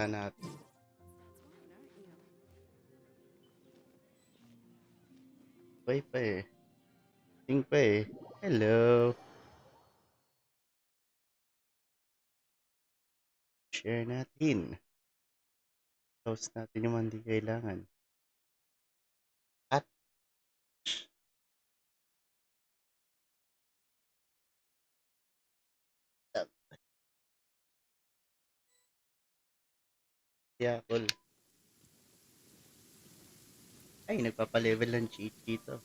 natin. Buhay pa eh. Ting pa eh. Hello. Share natin. Close natin yung hindi kailangan. At Yakol. Ay, nagpapalevel ng cheat dito.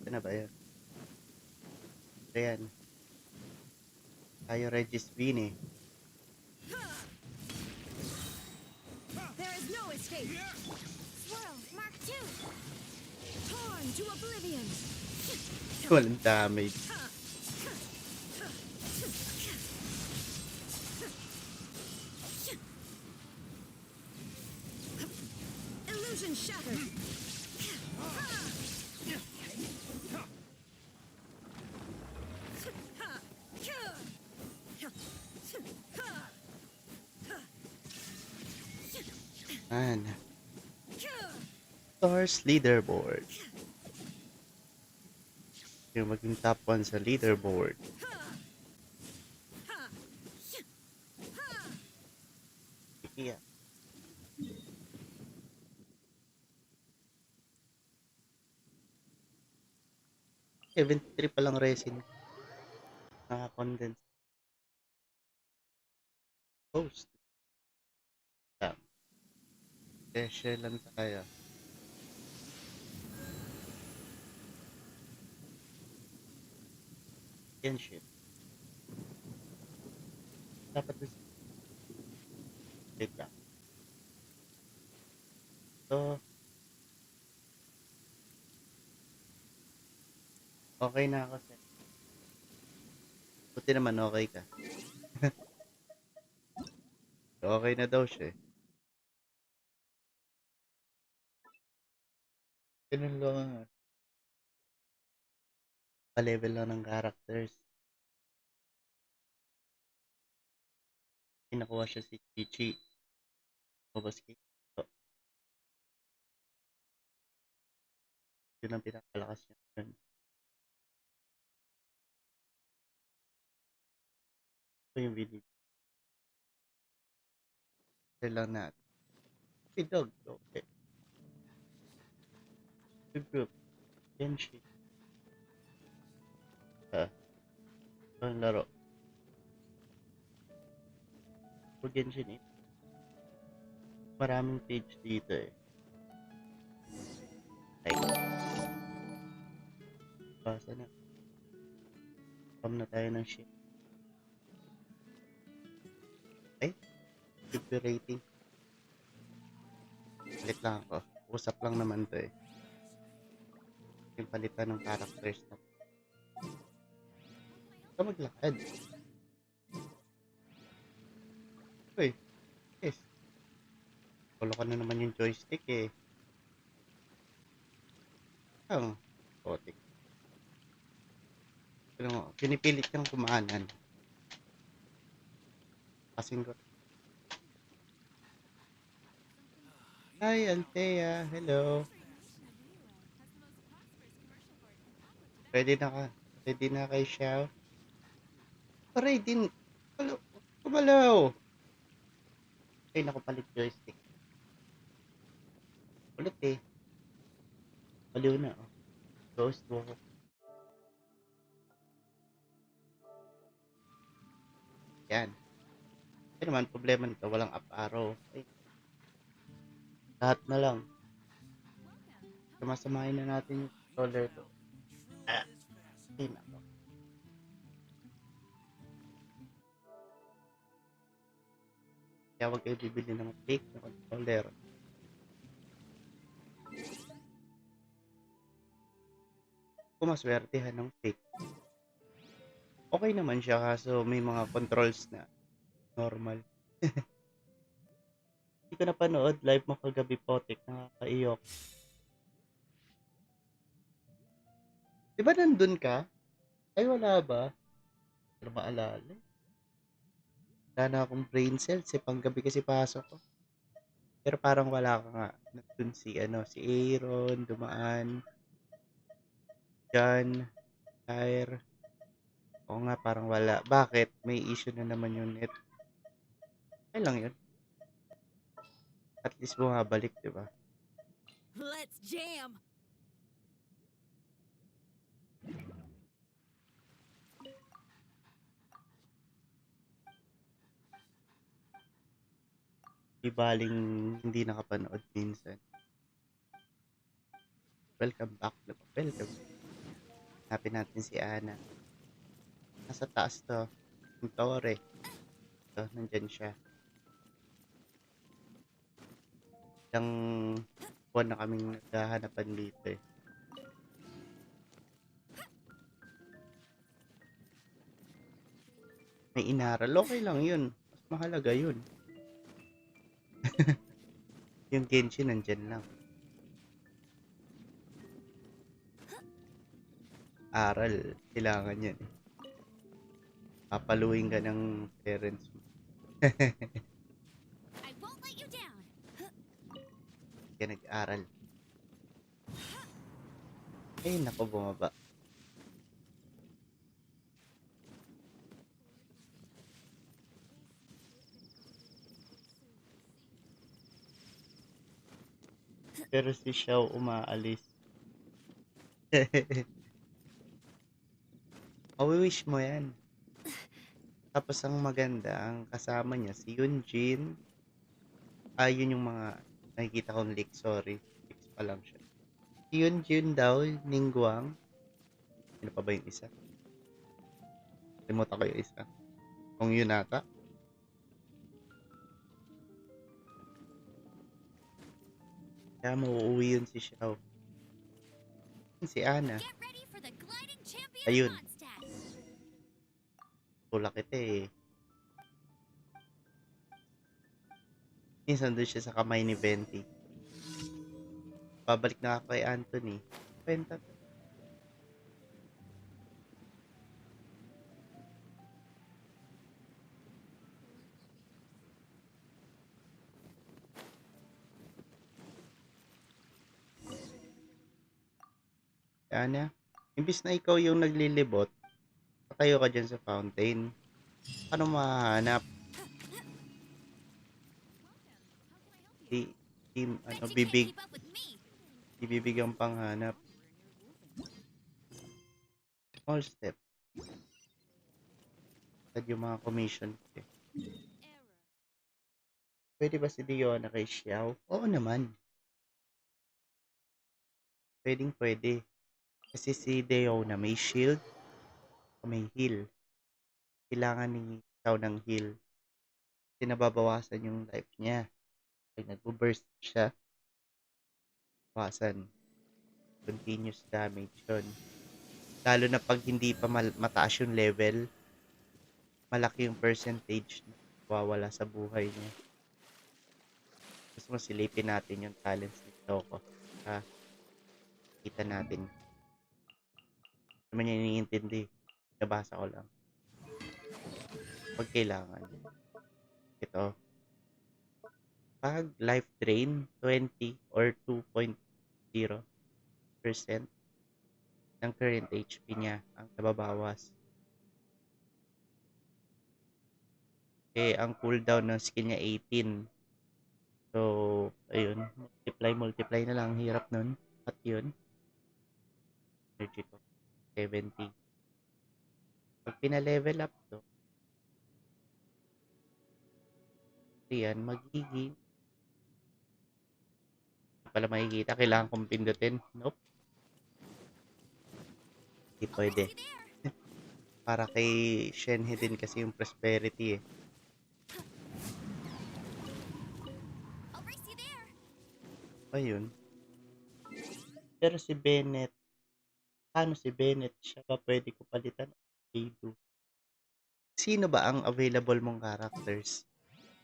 Ito na ba yun? Ayan. Tayo Regis Bean eh. There is no escape. Swirl, Mark II. Torn to oblivion. Walang damage. Illusion shattered. Man. Stars leaderboard. Yung maging top 1 sa leaderboard. Yeah. $73 pa lang resin. Naka-condense. Post. Share lang tayo. Yan shit. Dapat this. Wait lang. So, okay na ako sir. Buti naman okay ka. Okay na daw siya eh. Ganun lang. Pa-level lang ng characters. Pinakuha siya si Chichi. Mabaski. So, yun ang pinakalakas niya. Yun. Ito yung video. Share lang natin. Hey dog. Okay. Good group. Yan shit. Ito ang laro. Genshin eh. Maraming page dito eh. Ay. Basa na. Pam na tayo ng shit. Ay. Good rating. Palit lang ako. Usap lang naman to eh. Yung palitan ng characters na. Ito maglakad. Uy. Yes. Kulo ka na naman yung joystick eh. Oh. Potik. Pero pinipilit kang kumaanan. Kasing ko. Hi Althea. Hello. Ready na ka? Ready na kay Xiao? Ready. Kumalaw. Ay, nakupalit joystick. Ulit eh. Baliw na oh. Ghost walk. Yan. Ito naman, problema nito. Walang up arrow. Ay. Lahat na lang. Sumasamahin na natin yung controller to. Ay, nako. Kaya huwag kayo bibili ng fake na controller. Kung maswertehan ng fake. Okay naman siya kaso may mga controls na normal. Hindi ko napanood. Live mo kagabi potek. Nakakaiyok. Diba nandun ka? Ay wala ba? Pero maalala eh. Wala na akong brain cells eh, panggabi kasi pasok ko. Pero parang wala ka nga. Nandun si Aaron, dumaan, John, Tyre. Oo nga, parang wala. Bakit? May issue na naman yung net. Okay lang yun. At least bumabalik, di ba? Let's jam. Di baling hindi nakapanood minsan. Welcome back, di ba? Welcome. Hanapin natin si Ana. Nasa taas to. Yung tore. Ito, nandyan siya. Ilang buwan na kaming naghahanapan dito eh. May inaral. Okay lang yun. Mas mahalaga yun. Yung Genshin nandyan lang. Aral. Kailangan yan eh. Papaluin ka ng parents mo. I won't let you down. Kaya nag-aral. Eh, naku, bumaba. Pero si Xiao umaalis. Wish mo yan. Tapos ang maganda, ang kasama niya, si Yunjin. Yun yung mga nakikita kong leak, sorry. Leaks pa lang siya. Si Yunjin daw, Ningguang. Ano pa ba yung isa? Limutan ko yung isa. Kung yun ata. Kaya mauuwi yun si Xiao. Si Ana. Get ready for the gliding champion Ayun. Mondstadt. Tulak kita eh. Minsan doon siya sa kamay ni Venti. Babalik na ako kay Anthony. Kwenta. Ana, imbis na ikaw yung naglilibot, patayo ka dyan sa fountain. Paano mahanap? Di, Bet you can't bibig, keep up with me. ibibigyan panghanap. Small step. At yung mga commission. Eh. Error. Pwede ba si Diona kay Xiao? Oo naman. Pwedeng pwede. Kasi si Diona may shield o may heal. Kailangan ni Xiao ng heal. Kasi nababawasan yung life niya. Pag nag-burst siya, bawasan. Continuous damage yun. Lalo na pag hindi pa mataas yung level, malaki yung percentage na wawala sa buhay niya. Gusto mo silipin natin yung talents ni Toko. Kita natin. Naman niya iniintindi. Nabasa ko lang. Pag kailangan. Ito. Pag life drain, 20 or 2.0% ng current HP niya ang nababawas. Eh, ang cooldown ng skill niya 18. So, ayun. Multiply na lang. Hirap nun. At yun. Energy ko. 70. Pag pina-level up to, yan, magiging pala makikita. Kailangan kong pindutin. Nope. Hindi I'll pwede. race you there. Para kay Shenhe din kasi yung prosperity eh. I'll race you there. Ayun. Pero si Bennett, paano si Bennett? Siya ba pwede ko palitan? Kaido. Sino ba ang available mong characters?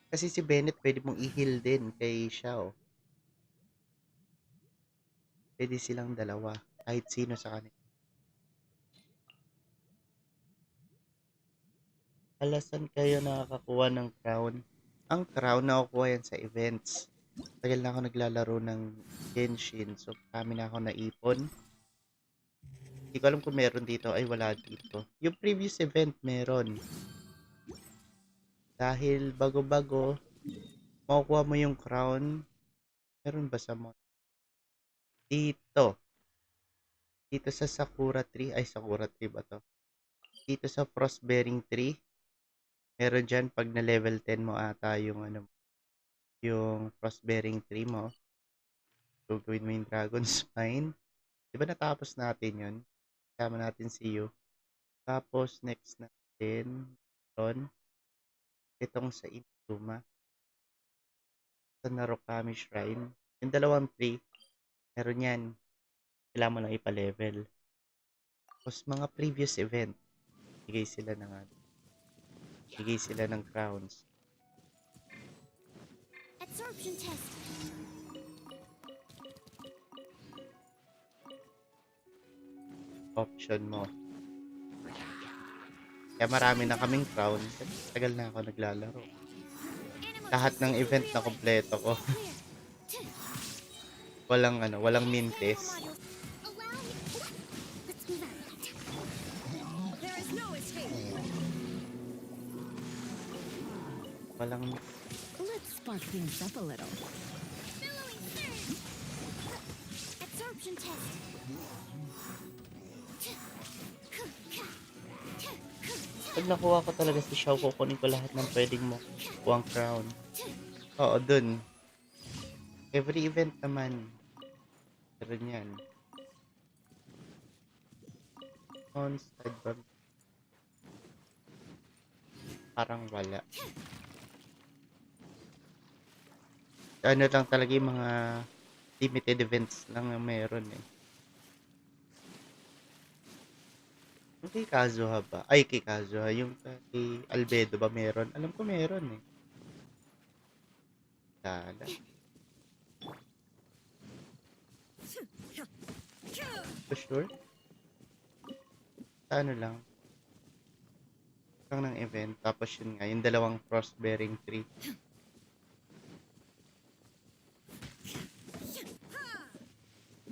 Kasi si Bennett pwede mong i-heal din kay Xiao. Pwede silang dalawa. Kahit sino sa kanila. Kalasan kayo nakakakuha ng crown? Ang crown nakukuha yan sa events. Tagal na ako naglalaro ng Genshin, so marami na ako naipon. Hindi ko alam kung meron dito. Ay, wala dito. Yung previous event meron. Dahil bago-bago, makukuha mo yung crown. Meron ba sa mo? Dito. Dito sa Sakura Tree. Ay, Sakura Tree ba to? Dito sa Frost Bearing Tree. Meron dyan pag na level 10 mo ata yung ano, yung Frost Bearing Tree mo. Gagawin mo yung Dragon Spine. Di ba natapos natin yun? Kasama natin si Yu. Tapos next natin, meron itong sa Inazuma. Sa Narukami Shrine. Yung dalawang tree, meron yan. Kailangan mo lang ipa-level. Tapos mga previous event, bigay sila ng ano, bigay sila ng crowns. Absorption test. Option mo. Kaya marami na kaming crown. Tagal na ako naglalaro. Animal Lahat test ng event na 6308. kompleto ko. Clear. Walang ano, walang min Animal test. modules. Allow me. Let's move out. There is no escape. Walang Let's spark things up a little. Billowing surge. Absorption test. pag nakuha ko talaga si Xiao, kukunin ko lahat ng pwedeng mo kuha crown. Oo, dun. Every event naman. Meron yan. Onside ba? Parang wala. Ano lang talaga yung mga limited events lang na meron eh. Yung kay Kazuha ba? Ay, kay Kazuha. Yung kay Albedo ba meron? Alam ko meron eh. Lala. For sure? Sa ano lang? Lang ng event. Tapos yun nga, yung dalawang cross-bearing tree.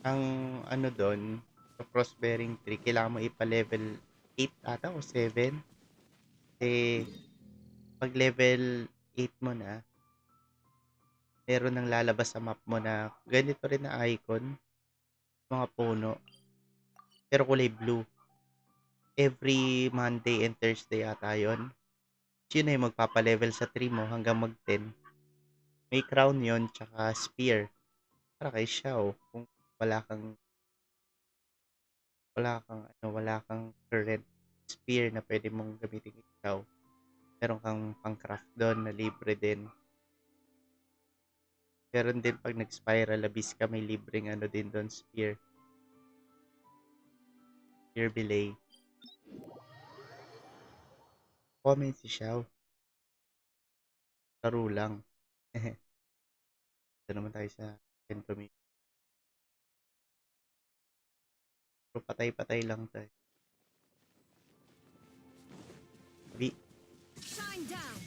Ang ano doon, sa cross-bearing tree, kailangan mo ipa-level 8 ata o 7. Kasi pag level 8 mo na, meron nang lalabas sa map mo na ganito rin na icon, mga puno, pero kulay blue. Every Monday and Thursday ata yun. Yun na yung magpapalevel sa tree mo hanggang mag 10. May crown yon tsaka spear. Para kay Xiao, kung wala kang wala kang current spear na pwede mong gamitin kay Xiao. Meron kang pang-craft doon na libre din. Meron din pag nag-spiral abyss ka, may libreng ano din doon, spear. Spear belay. Comment si Xiao. Laro lang. Ito naman tayo sa community. Pero patay-patay lang tayo. Di, Shine down.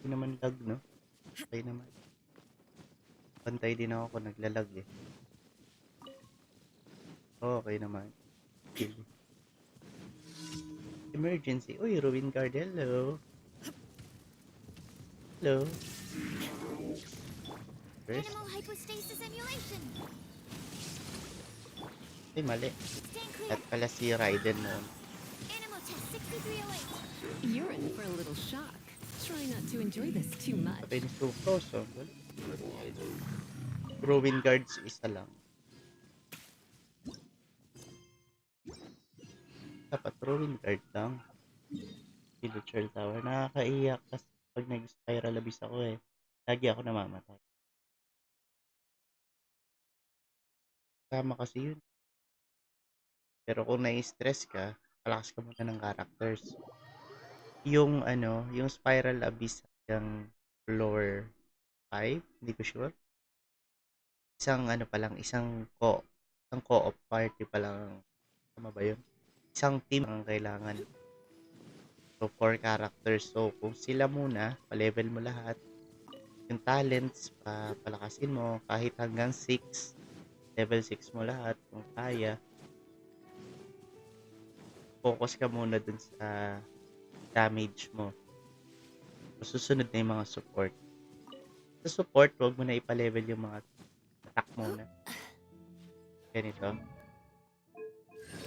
di naman lag, no? Okay naman. Pantay din ako kung naglalag eh. Okay naman. Kill. Emergency. Uy, Ruin Guard. Hello. Hello. First. Animal hypostasis emulation. Ay, mali. Stand clear. At pala si Raiden noon. Animal test 6308. You're in for a little shock. Try not to enjoy this too much. Patay ni Sucrose. Oh. Ruin Guards isa lang. Dapat Ruin Guard lang. Villager Tower. Nakakaiyak kasi pag nag-spiral abyss ako eh. Lagi ako namamatay. Tama kasi yun. Pero kung nai-stress ka, palakas ka muna ng characters. Yung ano, yung spiral abyss hanggang floor 5, hindi ko sure. Isang ano pa lang, isang co-op party pa lang. Tama ba yun? Isang team ang kailangan. So, 4 characters. So, kung sila muna, pa-level mo lahat. Yung talents, palakasin mo kahit hanggang 6. Level 6 mo lahat kung kaya. Focus ka muna dun sa damage mo. So, susunod na yung mga support. Sa support, huwag mo na ipa-level yung mga attack muna. Ganito.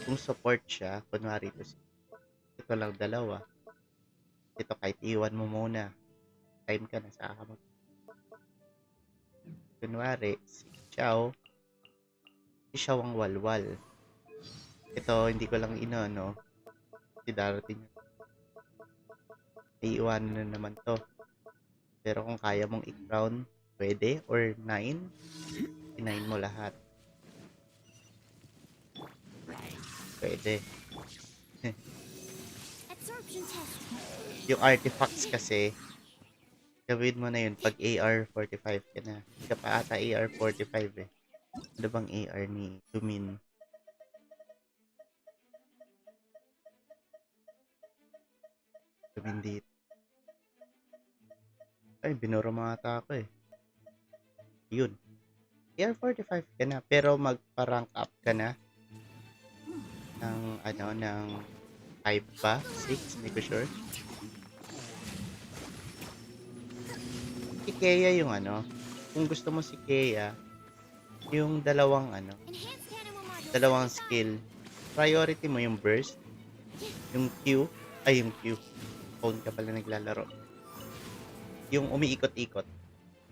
Kung support siya, kunwari ito lang dalawa. Ito kahit iwan mo muna. Time ka na sa mo. Kunwari, si Xiao ang walwal. Ito, hindi ko lang no? Si darating. Iiwanan na naman to. Pero kung kaya mong i-crown, pwede. Or 9. I-9 mo lahat. Pwede. Absorption test. Yung artifacts kasi, gawin mo na yun pag AR-45 ka na. Hindi ka pa ata AR-45 eh. Ano bang AR ni Tumin? Tumin dito. Ay, binuro mga ata ako eh. Yun. AR-45 ka na, pero magpa-rank up ka na ng, ng 5 ba? 6? Hindi ko sure. Si Kea yung kung gusto mo si Kea, yung dalawang Enhanced animal module dalawang set skill. Priority mo yung burst, yung Q, ay yung Q. Phone ka pala naglalaro. Yung umiikot-ikot.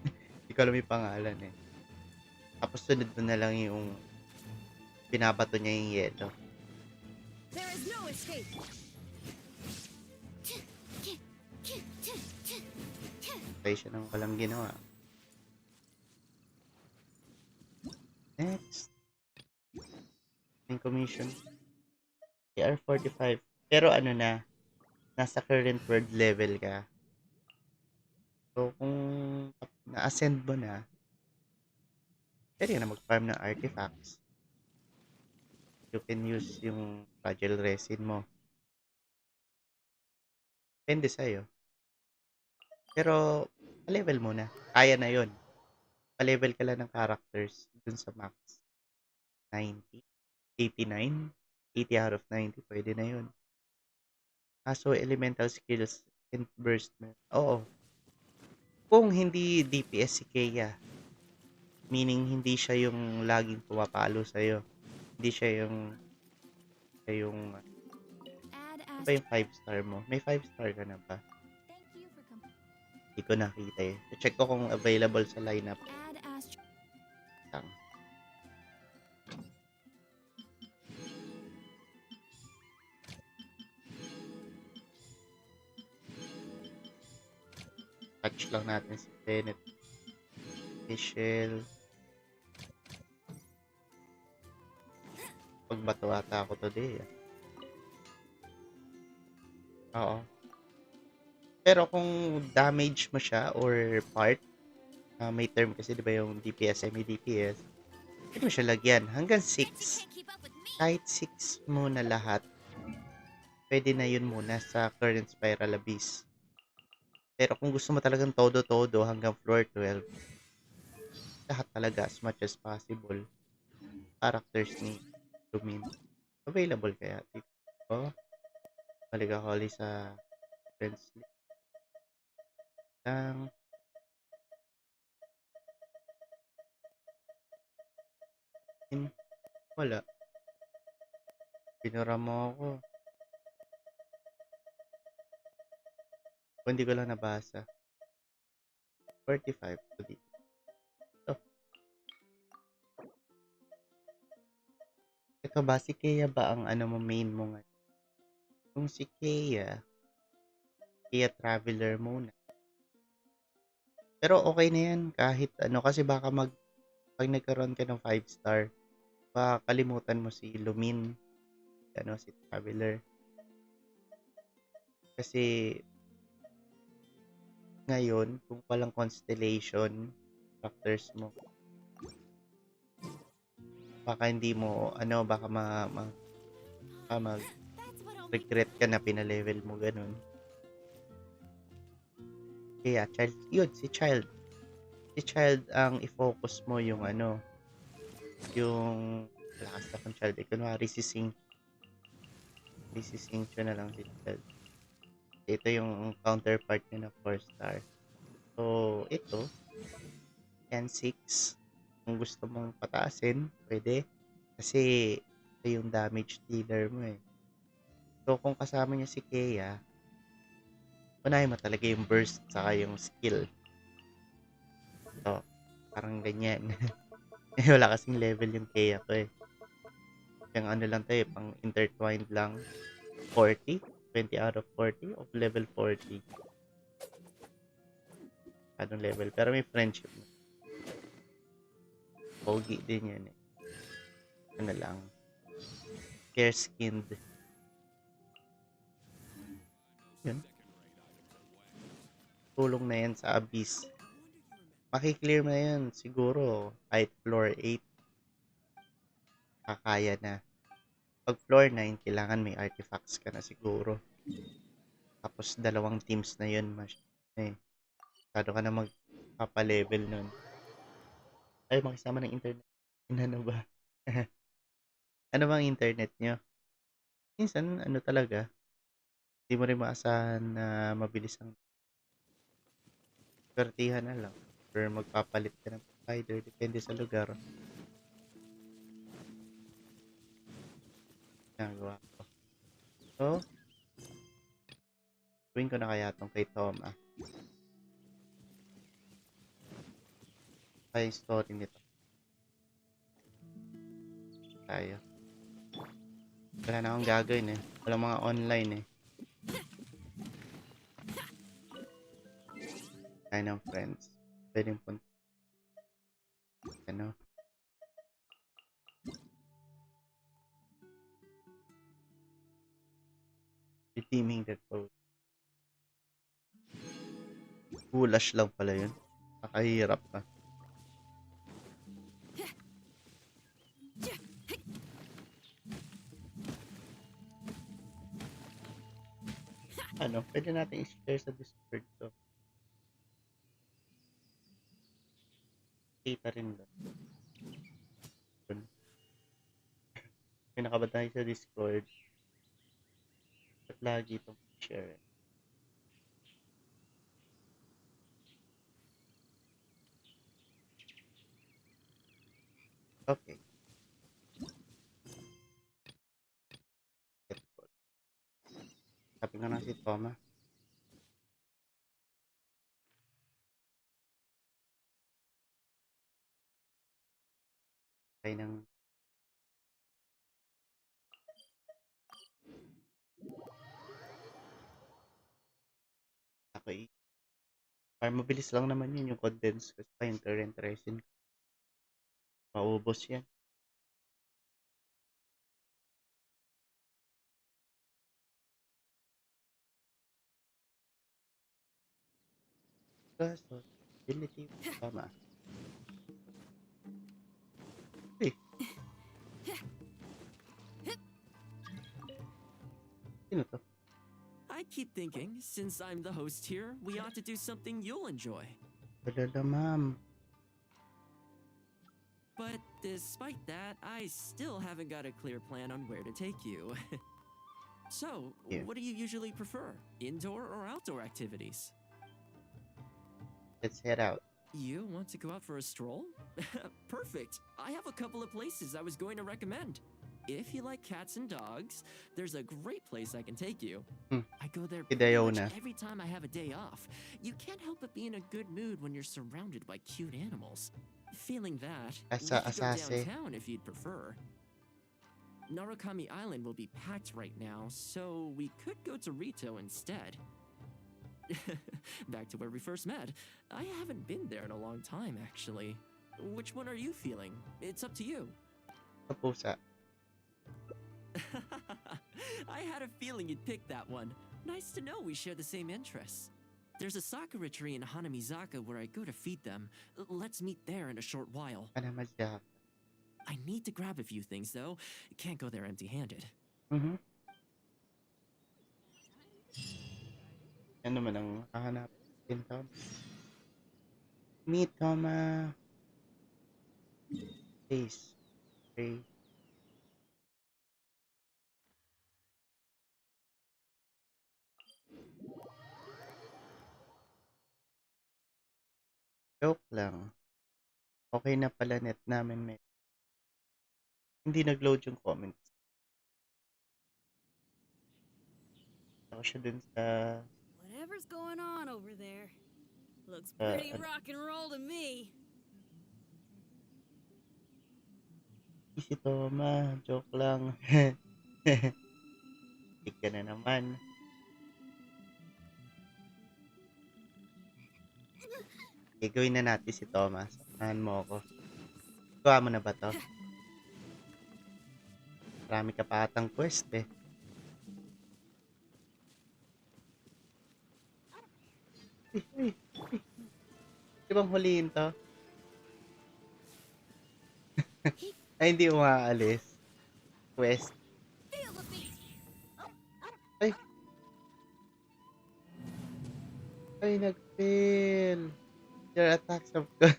Hindi ko alam yung pangalan eh. Tapos sunod mo na lang yung binabato niya yung yelo. There is no escape. Patay siya ng walang ginawa. Next. Yung commission. AR-45. Pero nasa current world level ka. So, kung na-ascend mo na, pwede na mag-farm ng artifacts. You can use yung fragile resin mo. Depende sa'yo. Pero, pa-level muna. Kaya na yon. Pa-level ka lang ng characters dun sa max. 90, 89, 80 out of 90, pwede na yun. So, elemental skills and burst mo. Oo. Kung hindi DPS si Kea, meaning hindi siya yung laging pumapalo sa'yo. Hindi siya yung Add ano ba yung 5 star mo? May 5 star ka na ba? Thank you for Hindi ko nakita eh. Check ko kung available sa lineup Add astro. lang. Touch lang natin si Bennett. Michelle. Pagbato ata ako today. Oo. Pero kung damage mo siya or part, may term kasi di ba yung DPS, semi-DPS, pwede mo siya lagyan. Hanggang 6. Keep up with me. Kahit 6 muna lahat, pwede na yun muna sa current spiral abyss. Pero kung gusto mo talagang todo-todo hanggang floor 12, lahat talaga as much as possible. Characters ni Lumin. Available kaya dito. Balik ako ulit sa friends list lang. Wala. Binura mo ako. Hindi ko lang nabasa. 45 to dito. Ito ba, si Kea ba ang mo main mo nga? Kung si Kea Traveler muna. Pero okay na yan kahit kasi baka pag nagkaroon ka ng 5 star, baka kalimutan mo si Lumin, si Traveler. Kasi ngayon, kung walang constellation factors mo, Baka hindi mo ano, baka baka That's what'll make mag-regret ka na pina-level mo ganun. Kaya child, yun si child. Si child ang i-focus mo yung ano, yung lakas na kung child. Kunwari si Sing na lang si child. Ito yung counterpart niya na 4 star. So, ito, yan 6. Kung gusto mong pataasin, pwede. Kasi, ito yung damage dealer mo eh. So, kung kasama niya si Kea, unahin mo talaga yung burst saka yung skill. So, parang ganyan. Wala kasing level yung Kea ko eh. Yung ano lang tayo, pang intertwined lang. 40? 20 out of 40 of level 40. Anong level? Pero may friendship. Pogi din yan eh. Ano lang. Fair skinned. Yun. Tulong na yan sa abyss. Makiklear mo na yan siguro. Kahit floor 8. Kakaya na. Pag floor 9, kailangan may artifacts ka na siguro. Tapos dalawang teams na yun. Eh. Masyado ka na magpapalevel nun. Ay, makisama ng internet. Ano ba? Ano bang internet nyo? Minsan, ano talaga, hindi mo rin maasahan na mabilis ang pertihan na lang. Or magpapalit ka ng provider. Depende sa lugar. Nagawa ko. So, gawin ko na kaya itong kay Toma. Kaya yung story nito. Tayo. Wala na akong gagawin eh. Walang mga online eh. Kaya ng friends. Pwedeng punta. Ano? Redeeming that code. Gulash lang pala yun. Nakahirap pa. Ano? Pwede natin i-share sa Discord to. Kita rin doon. Pinakabad tayo sa Discord. At lagi itong share. Okay. Sabi ko na si Toma. Kaya ng ako eh. Para mabilis lang naman yun yung condense kasi pa yung current resin. Maubos yan. Kaso, ability Toma. Eh, sino to? I keep thinking, since I'm the host here, we ought to do something you'll enjoy. Wala ma'am. But despite that, I still haven't got a clear plan on where to take you. So, Yeah. what do you usually prefer? Indoor or outdoor activities? Let's head out. You want to go out for a stroll? Perfect! I have a couple of places I was going to recommend. If you like cats and dogs, there's a great place I can take you. I go there pretty much Hidayona. every time I have a day off. You can't help but be in a good mood when you're surrounded by cute animals. Feeling that, we could go Asase. downtown if you'd prefer. Narukami Island will be packed right now, so we could go to Rito instead. Back to where we first met. I haven't been there in a long time, actually. Which one are you feeling? It's up to you. Sa pusa. I had a feeling you'd pick that one. Nice to know we share the same interests. There's a sakura tree in Hanamizaka where I go to feed them. Let's meet there in a short while. Ano madya? I need to grab a few things, though. Can't go there empty-handed. Mhm. Yan naman ang hahanapin natin, Tom. Meet, Toma. Please. Okay. Joke lang. Okay na pala net namin, may. Hindi nag-load yung comments. Ako siya dun sa Whatever's going on over there looks pretty ano, rock and roll to me. si Toma. Joke lang. Tik ka na naman. Gagawin na natin si Toma. Samahan mo ako. Gawa mo na ba to? Marami ka pa atang quest eh. Uy. Di bang huliin to? Ay, hindi umaalis. Quest. Feel the beat. Ay. Ay, nag-fail. Your attacks of God.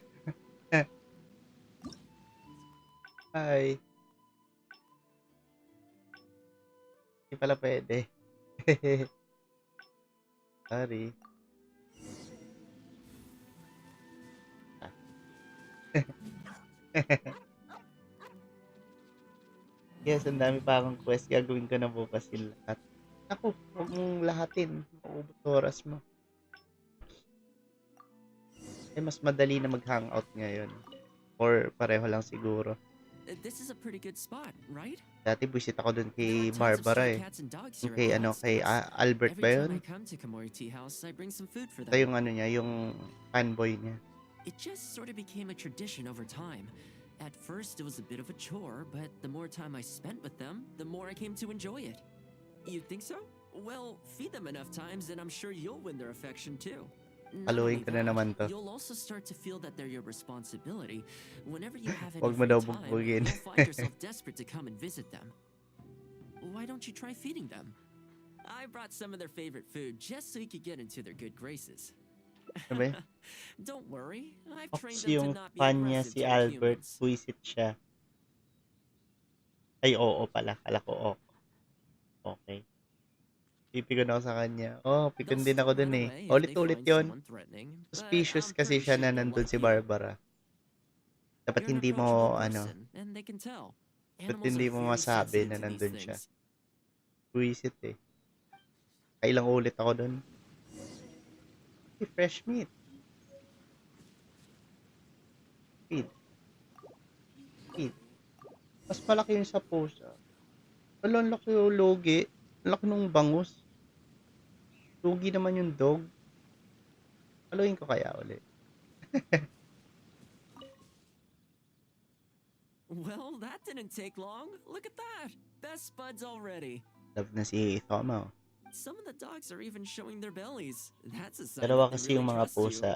Ay. Hindi pala pwede. Sorry. Yes, ang dami pa akong quest. Gagawin ko na bukas yung lahat. Ako, huwag mong lahatin. Maubos oras mo. Eh, mas madali na mag-hangout ngayon. Or pareho lang siguro. This is a pretty good spot, right? Dati buisit ako dun There kay are tons of Barbara stray eh. cats and dogs Yung here kay at ano, Dad's kay house. Albert ba Every yun? time I come to Kamori Tea House, I bring some food for Ito them. yung ano niya, yung fanboy niya. It just sort of became a tradition over time. At first, it was a bit of a chore, but the more time I spent with them, the more I came to enjoy it. You think so? Well, feed them enough times, and I'm sure you'll win their affection too. Not Paluin only ko na that, naman to. you'll also start to feel that they're your responsibility. Whenever you have any Huwag mo free daw time, bugbugin. you'll find yourself desperate to come and visit them. Why don't you try feeding them? I brought some of their favorite food just so you could get into their good graces. Ano ba yun? Don't worry, I've trained Fox them to yung not be fan niya aggressive si toward Albert. humans. Buisit siya. Ay, oo pala. Kala ko oo. Okay. Pipigon ako sa kanya. Oh, They'll pikon din ako still dun run eh. away if they Ulit-ulit find yon. someone threatening, but Suspicious I'm kasi pretty siya sure na they'll nandun like si you. Barbara. Dapat You're an hindi approachable mo, ano, person, and they can tell. dapat Animals hindi are mo very masabi sensitive na to these nandun siya. things. Buisit eh. Kailang ulit ako dun. Hey, fresh meat. Feed. Feed. Mas malaki yung sa pusa. Wala, ang laki yung logi. Ang laki nung bangus. Logi naman yung dog. Paluin ko kaya ulit. Well, that didn't take long. Look at that. Best buds already. Love na si Thoma. Some of the dogs are even showing their bellies. That's a sign Dalawa that they kasi yung really mga trust you. pusa.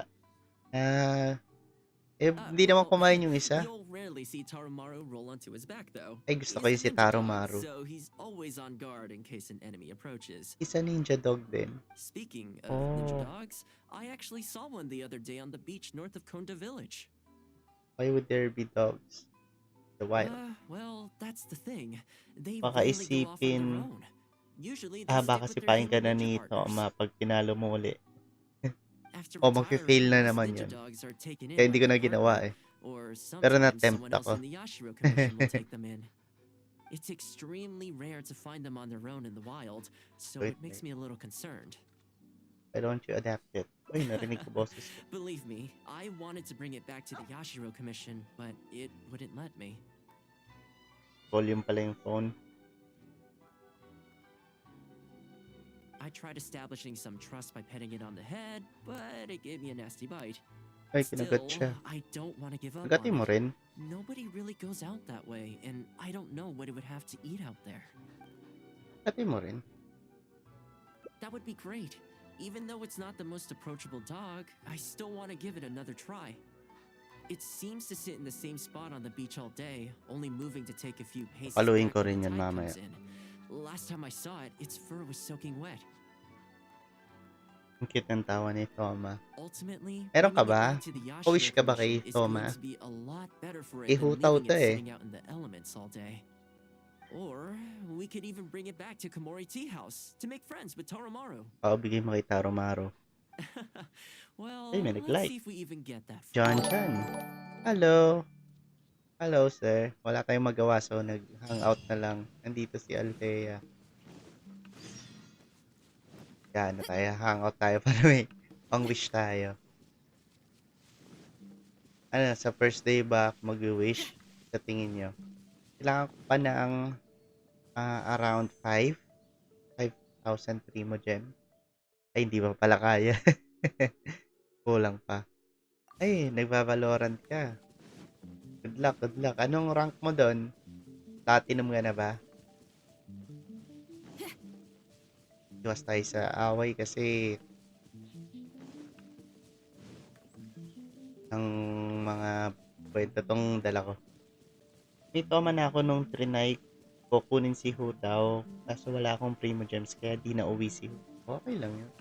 Hindi naman Well, kumain yung isa. you'll rarely see Tarumaru roll onto his back, though. Ay, gusto He's ko a yung si ninja dog, Tarumaru. so he's always on guard in case an enemy approaches. Isa ninja dog din. Speaking of ninja dogs, I actually saw one the other day on the beach north of Konda Village. Why would there be dogs? The wild. Well, that's the thing. They Baka rarely go off on their isipin, own. Usually they stick baka with their sipahin ka human na ninja ni partners. Thoma pag pinalo mo uli. After O, magfe-fail retiring, na most naman ninja yun. dogs are taken in Kaya hindi by ko na their ginawa partner, eh. or Pero sometimes na-tempt someone else ako. in the Yashiro Commission will take them in. It's extremely rare to find them on their own in the wild, so it makes me a little concerned. Why don't you adapt it? Uy, narinig ko boses ko. Believe me, I wanted to bring it back to the Yashiro Commission, but it wouldn't let me. Volume pala yung phone. I tried establishing some trust by petting it on the head, but it gave me a nasty bite. Ay, kinagat siya. I don't want to give up Nagatin on mo it. rin? Nobody really goes out that way, and I don't know what it would have to eat out there. Nagatin mo rin? That would be great. Even though it's not the most approachable dog, I still want to give it another try. It seems to sit in the same spot on the beach all day, only moving to take a few paces Papaluin back ko when rin the yan tide mamaya. comes in. Last time I saw it, its fur was soaking wet. Ang cute ng tawa ni Toma. Ultimately, Meron ka bringing it ba? back to the Pawish Yashiro ka ba condition kay is going Toma? to be a lot better for it than Ihutaw leaving to it eh. sitting out in the elements all day. Or we could even bring it back to Komori Tea House to make friends with Toromaru. Oo, bigay mo kay Taromaro. Ay, Well, may let's nag-like. see if we even get that John far. Chan. Hello. Hello, sir. Wala tayong magawa, so nag-hangout na lang. Nandito si Althea. Yan na tayo. Hangout tayo para may pang-wish tayo. Ano, sa first day ba mag-wish? Sa tingin nyo? Kailangan ko pa ng around 5,000 Primo Gem. Ay, hindi pa pala kaya. Kulang pa. Ay, nagva-Valorant ka. Good luck, good luck. Anong rank mo doon? Platinum ka na ba? Iwas tayo sa away kasi ang mga kwento tong dala ko. Dito man ako nung trinay kukunin si Hutaw kaso wala akong Primo Gems kaya di na uwi si Hutaw. Okay lang yun.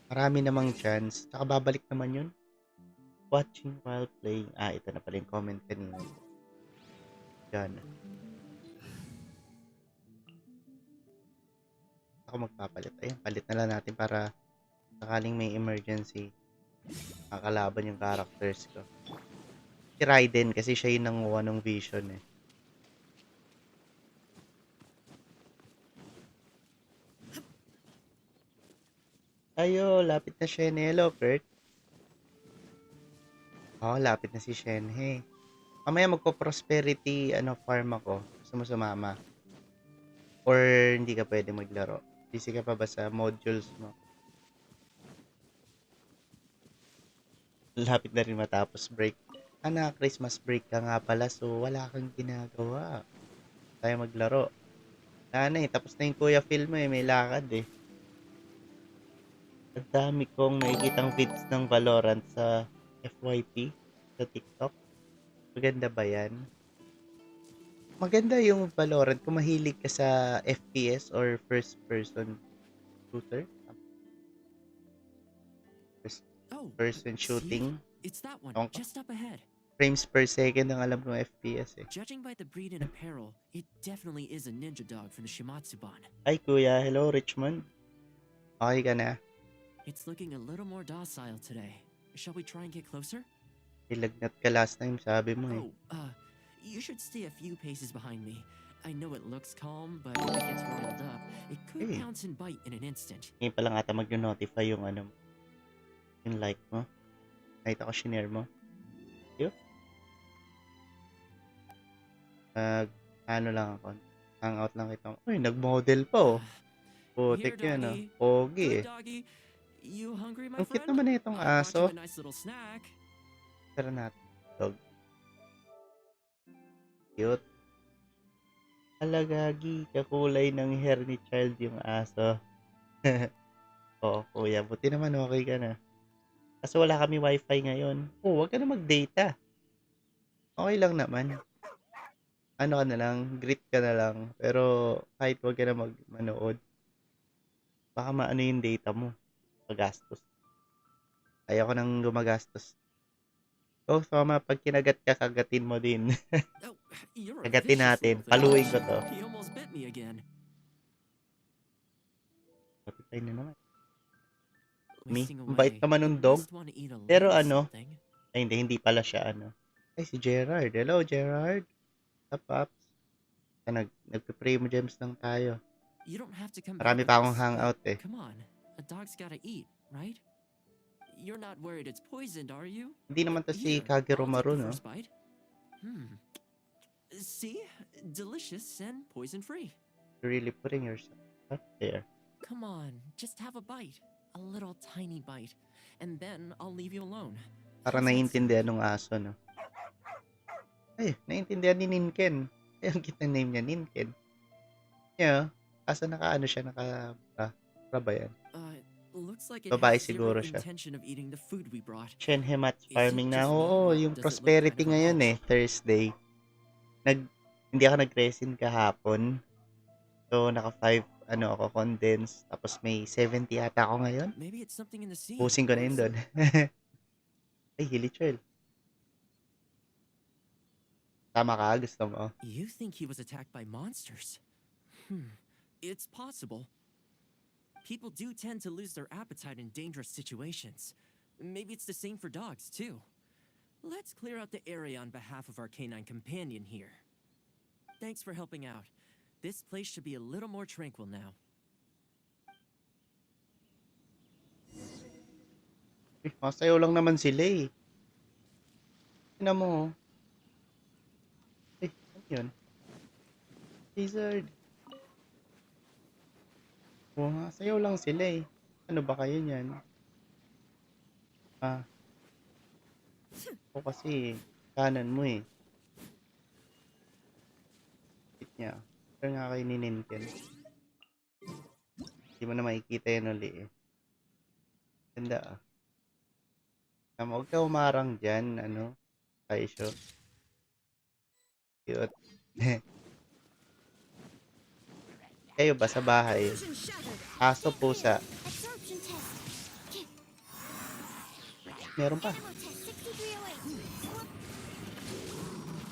Marami namang chance. Tsaka babalik naman yun. Watching while playing. Ah, ito na pala yung comment kanina. Yan. Ako magpapalit. Ayun, palit na lang natin para sakaling may emergency. Makakalaban yung characters ko. Si Raiden kasi siya yung nanguha ng vision eh. Ayo, lapit na Shenhe. Hello, Kurt. Oh, lapit na si Shenhe. Mamaya magpo-prosperity farm ako. Gusto mo sumama? Or hindi ka pwede maglaro? Busy ka pa ba sa modules mo? Lapit na rin matapos break. Christmas break ka nga pala so wala kang ginagawa. Tayo maglaro. Tapos na yung Kuya Phil mo eh. May lakad eh. Ang dami kong nakikitang vids ng Valorant sa FYP sa TikTok. Maganda ba yan? Maganda yung Valorant kung mahilig ka sa FPS or first person shooter. First Oh, person see? shooting. It's that one, Ewan ko. just up ahead. Frames per second ang alam kong FPS eh. Judging by the breed and apparel, it definitely is a ninja dog from the Shimatsuban. Ay kuya, hello Richmond. Okay ka na? It's looking a little more docile today. Shall we try and get closer? Nilagnat ka last time sabi mo eh. Oh, you should stay a few paces behind me. I know it looks calm, but if it gets riled up, it could Hey. pounce and bite in an instant. Ngayon pa lang ata mag-notify yung yung like mo. Nakita ko shinare mo. Yun. Lang ako. Hangout lang kita. Uy, nag-model pa oh. Here, Putik yun oh. doggy. Pogi eh. Good doggy. You hungry, my Ang cute friend? naman na itong I brought aso. you a nice little snack. Tara natin. Dog. Cute. Alagagi, kakulay ng hair ni child yung aso. Oo, kuya. Buti naman okay ka na. Kaso wala kami wifi ngayon. Oh, wag ka na mag-data. Okay lang naman. Ano ka na lang, greet ka na lang. Pero kahit wag ka na manood. Baka maano yung data mo. Pagastos. Ayaw ko nang gumagastos. Oh, Soma, pag kinagat ka, kagatin mo din. Oh, you're a Kagatin vicious natin. little thing. Paluin ko to. He almost bit me again. Notify na naman. Wasting Ang bait away. naman ng At dog. least wanna eat a Pero little something. Ay, hindi pala siya Ay, si Gerard. Hello, Gerard. What's up, Pops? Nagpe-Primo Gems lang tayo. You don't have to come Marami back pa with akong us, hangout but eh. come on, a dog's gotta eat, right? You're not worried it's poisoned, are you? Hindi naman to si Here, Kageromaru, I'll take the no? first bite. See? Delicious and poison-free. You're really putting yourself up there. Come on, just have a bite. A little tiny bite. And then I'll leave you alone. Para How's that naiintindihan ng aso, no? Ay, naiintindihan ni Ninken. Ay, ang cute na name niya, Ninken. Yeah. Kaso siya, naka ba yan? Looks Looks like it Babae has zero siguro siya. intention of eating the food we brought. Shenhe match Is it farming na. just me, Oo, or yung does it look kind prosperity of a ngayon mess? Thursday. Hindi ako nag-resin kahapon. So, naka 5, ako, condense. Tapos may 70 yata ako ngayon. Maybe it's something in the sea Pusing ko na or yun doon. some. Ay, Hilichurl. Tama ka, gusto mo. You think he was attacked by monsters? It's possible. People do tend to lose their appetite in dangerous situations. Maybe it's the same for dogs, too. Let's clear out the area on behalf of our canine companion here. Thanks for helping out. This place should be a little more tranquil now. Masayaw lang naman sila eh. Tingnan mo. Ano yun? Lizard. Masayaw lang sila eh. Ano ba kayo niyan? Ako kasi kanan mo eh. Hit niya. Pero nga kayo ni Ninken. Hindi mo na makikita yun uli eh. Ganda ah. Huwag ka umarang dyan, Kaisyo. Cute. Kayo ba sa bahay? Illusion shattered. Aso, pusa. Absorption test. Meron pa. Ammo test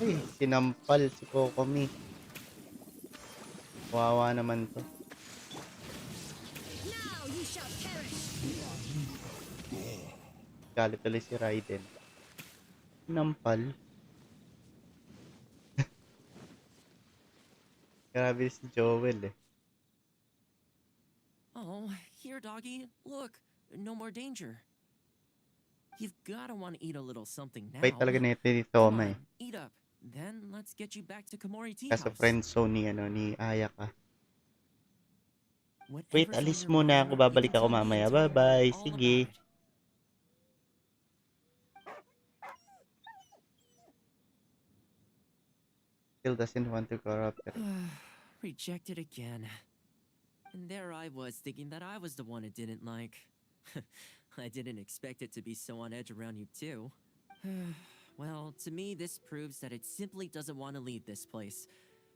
6308. Ay, sinampal si Kokomi. Kawawa naman to. Now you shall perish. Galit ulit si Raiden. Sinampal. Grabe si Joel eh. Oh, here, doggy. Look, no more danger. You've gotta want to eat a little something now. Bait talaga nito ni Come Toma eh. on, eat up. Then let's get you back to Komori Tea Kaso House. friend zone ni Ayaka. Wait, Whatever's on alis your muna mind, ako. you Babalik can ako tell me mamaya. and Tony Bye-bye. all Sige. about it. Still doesn't want to corrupt her. Rejected again. And there I was thinking that I was the one it didn't like. I didn't expect it to be so on edge around you too. Well, to me this proves that it simply doesn't want to leave this place.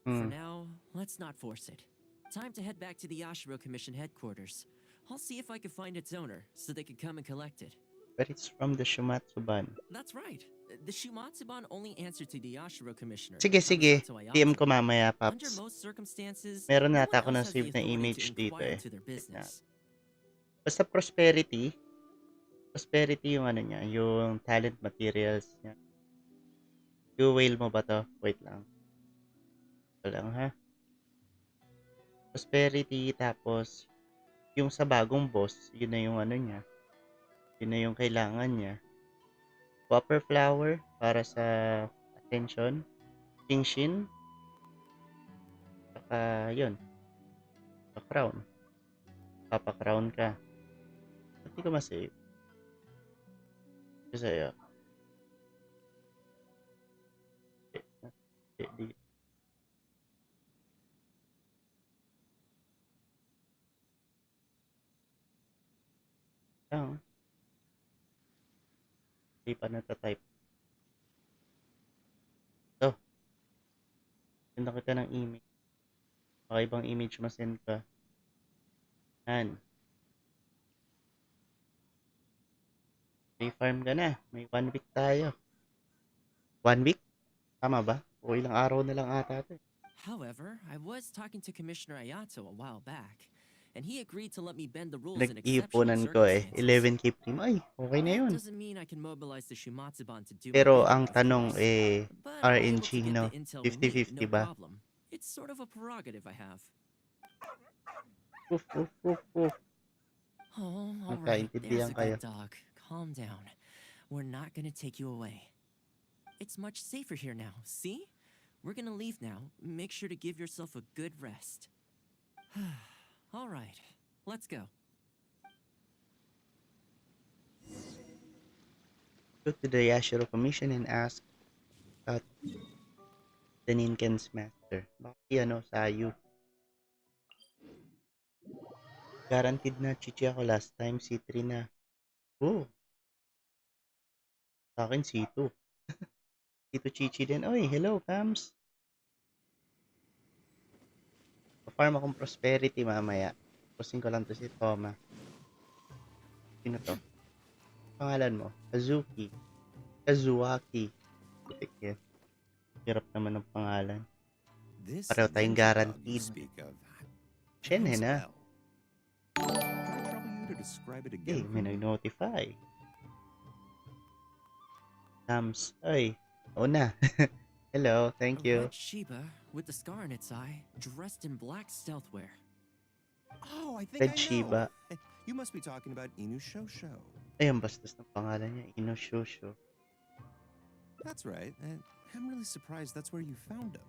For now, let's not force it. Time to head back to the Yashiro Commission headquarters. I'll see if I can find its owner so they can come and collect it. But it's from the Shumatsuban. That's right. The Shumatsuban only answer to the Yashiro Commissioner. Sige. Kamisato PM ko Ayato. mamaya, Under Paps. most circumstances, Meron no nata one ako ng else has the save na authority image to dito inquire eh. into their business. Basta prosperity. Prosperity yung niya, yung talent materials niya. Yung whale mo ba to? Wait lang. Ito lang ha. Prosperity, tapos yung sa bagong boss, yun na yung niya. Yun na yung kailangan niya. Copper flower para sa attention. Kingshin. Saka yun. Pa-crown. Papa-crown ka. Ba't di ko masave? Kasi di. Lang. Di pa nata-type. Ito. Send kita ng image. Baka ibang image masend ka. Yan. Farm ka na. May 1 week tayo. 1 week? Tama ba? O ilang araw na lang ata ito. However, I was talking to Commissioner Ayato a while back, and he agreed to let me bend the rules in exceptional Nag-iipunan ko eh. circumstances. 11k prime. Ay, okay na That yun. doesn't mean I can mobilize the Shumatsuban to do Pero my ang bidding, of tanong course. But I'll be able to RNG, get the intel we need, 50-50 no ba? problem. It's sort of a prerogative I have. Uf. Oh, all right. There's Magkaintindihan a kayo. good dog. Calm down. We're not gonna take you away. It's much safer here now, see? We're gonna leave now. Make sure to give yourself a good rest. All right, let's go. Go to the Yashiro Commission and ask about the Ninken's master. Bakit Sayu? Guaranteed na chichi ako last time. C3 na. Oh, sa akin C2. C2 chichi din. Oy, hello, Cams. Pa-farm akong prosperity mamaya. Pusin ko lang to si Toma. Sino to? Pangalan mo? Kazuki. Kazuaki. Putik yan. Hirap naman ng pangalan. This Pareho tayong adventure dog you guaranteed. speak of, Shenhe rings a na. bell. Can I trouble you to describe it Eh, again may for me? nag-notify. Cams. Oy, una. Hello, thank A you. red Sheba with the scar in its eye, dressed in black stealth wear. Oh, I think Red I know. Shiba. You must be talking about Inu Shosho. Ayun, bastos ng pangalan niya. Inoshosho. That's right. I'm really surprised that's where you found him.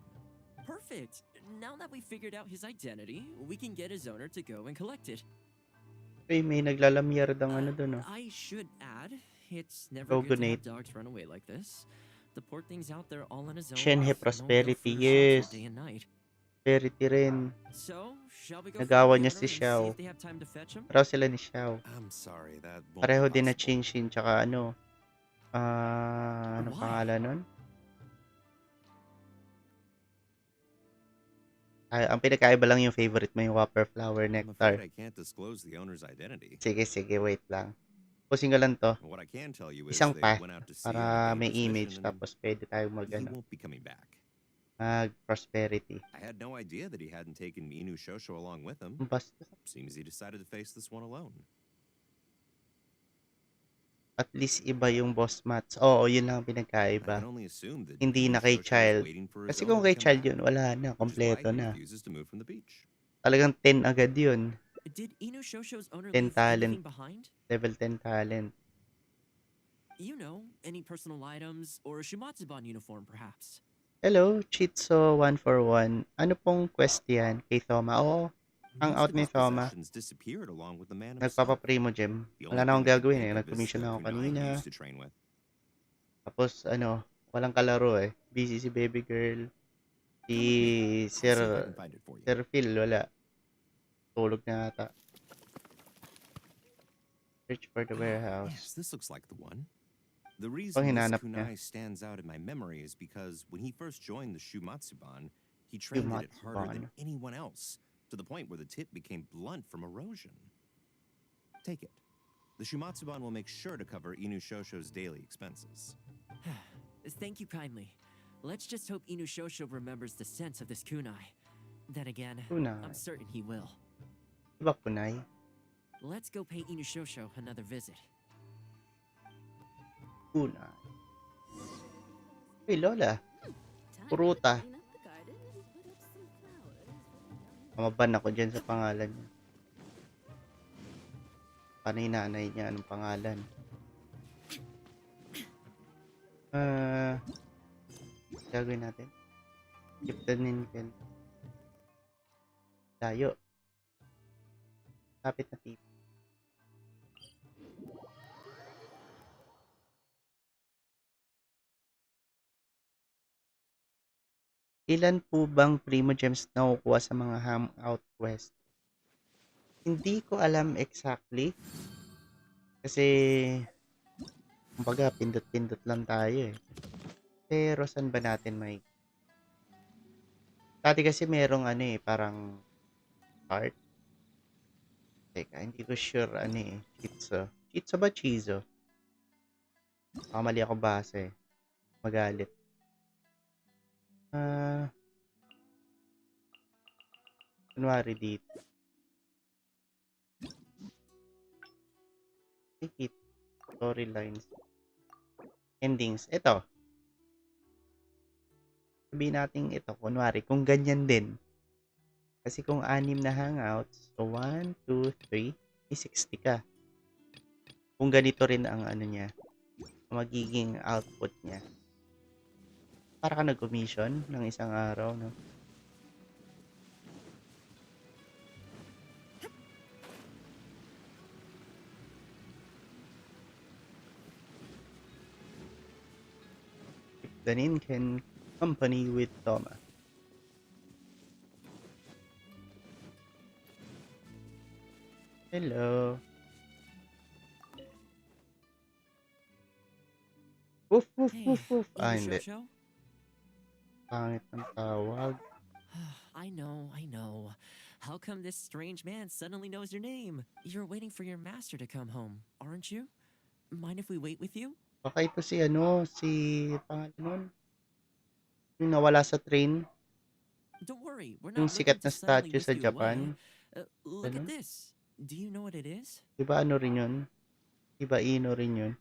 Perfect. Now that we figured out his identity, we can get his owner to go and collect it. Uy, may naglalamyerdang ano dun, oh. I should add, it's never Go good to donate. have dogs run away like this. The poor thing's out there all on his own. Shenhe with no Prosperity, bill for shelter yes. day and night. Prosperity rin. So, shall we go Nagawa find the niya owner si and see Xiao. if they have time to fetch him? Paraw sila ni Xiao. I'm sorry, that won't Pareho be din na possible. Chinchin, tsaka ano. Anong Why? pangalan nun? Ay, ang pinakaiba lang yung favorite mo, yung Whopper Flower I'm Nectar. afraid I can't disclose the owner's identity. Sige, wait lang. Pusin ko lang to. What I can tell you is Isang they pa. went out to sea on a Para may dangerous image, mission and tapos pwede tayo he won't be coming back. mag-prosperity. I had no idea that he hadn't taken Inu Shosho along with him. Bastos. Seems he decided to face this one alone. At least iba yung boss mats. Oo, yun lang ang I pinagkaiba. can only assume that Hindi Inu na kay Shosho is child. waiting for his Kasi kung owner kay to come child back, yun, wala na. which is why Kompleto he na. refuses to move from the beach. Talagang 10 agad yun. Did Inu Shosho's owner 10 leave talent. anything behind? Level 10 talent. You know, any personal items or a Shimatsuban uniform, perhaps. Hello, Chitso141. Ano pong quest yan kay Thoma? Oo, ang Most out of ni his Thoma. possessions disappeared along with the man himself. Nagpapa-primo gem. The Wala only na akong thing I could gagawin think eh. of is Nag-commission the na ako kunai he kanina. used to train with. Tapos ano, walang kalaro eh. Busy si baby girl. Si Come with me. I'll see if I can find it for you. Sir Phil, wala. Tulog na ata. Search for the Yes, warehouse. this looks like the one. The Pang reason this hinanap niya. kunai stands out in my memory is because when he first joined the Shumatsuban, he trained at it harder than Shumatsuban. anyone else, to the point where the tip became blunt from erosion. Take it. The Shumatsuban will make sure to cover Inu Shosho's daily expenses. Thank you kindly. Let's just hope Inu Shosho remembers the sense of this kunai. Then again, Kunai. I'm certain he will. Diba kunay? Let's go pay Inu Shosho another visit. Kunay. Hey, Lola. Time Puruta. to clean up the garden and put up some flowers. Mamaban ako dyan sa pangalan niya. Panay nanay niya, anong pangalan? Gagawin natin. Keep the Ninken. Tayo. Kapit na tip. Ilan po bang Primo Gems na nakukuha sa mga hangout quest? Hindi ko alam exactly. Kasi, kumbaga, pindot-pindot lang tayo eh. Pero, saan ba natin may... Dati kasi merong ano eh, parang cart. Teka, hindi ko sure ano eh. Chitso. Chitso ba Chizo? Baka mali ako base. Magalit. Kunwari dito. Tikit. Storylines. Endings. Ito. Sabihin natin ito. Kunwari, kung ganyan din. Kasi kung 6 na hangouts, so 1, 2, 3, may 60 ka. Kung ganito rin ang ano niya, magiging output niya. Para ka nag-commission ng isang araw, no? The Ninken company with Toma. Hello. Woof, woof, Hey, woof, woof. Ah, Inu hindi. Shosho? Pangit ng tawag. I know, I know. How come this strange man suddenly knows your name? You're waiting for your master to come home, aren't you? Mind if we wait with you? Baka ito si ano, si pangalan nun, yung nawala sa train, Don't worry, we're yung not sikat looking na to suddenly statue whisk sa you away. Japan. Look at Ganun. this. Do you know what it is? Di ba ano rin yun? Di ba Ino rin yun?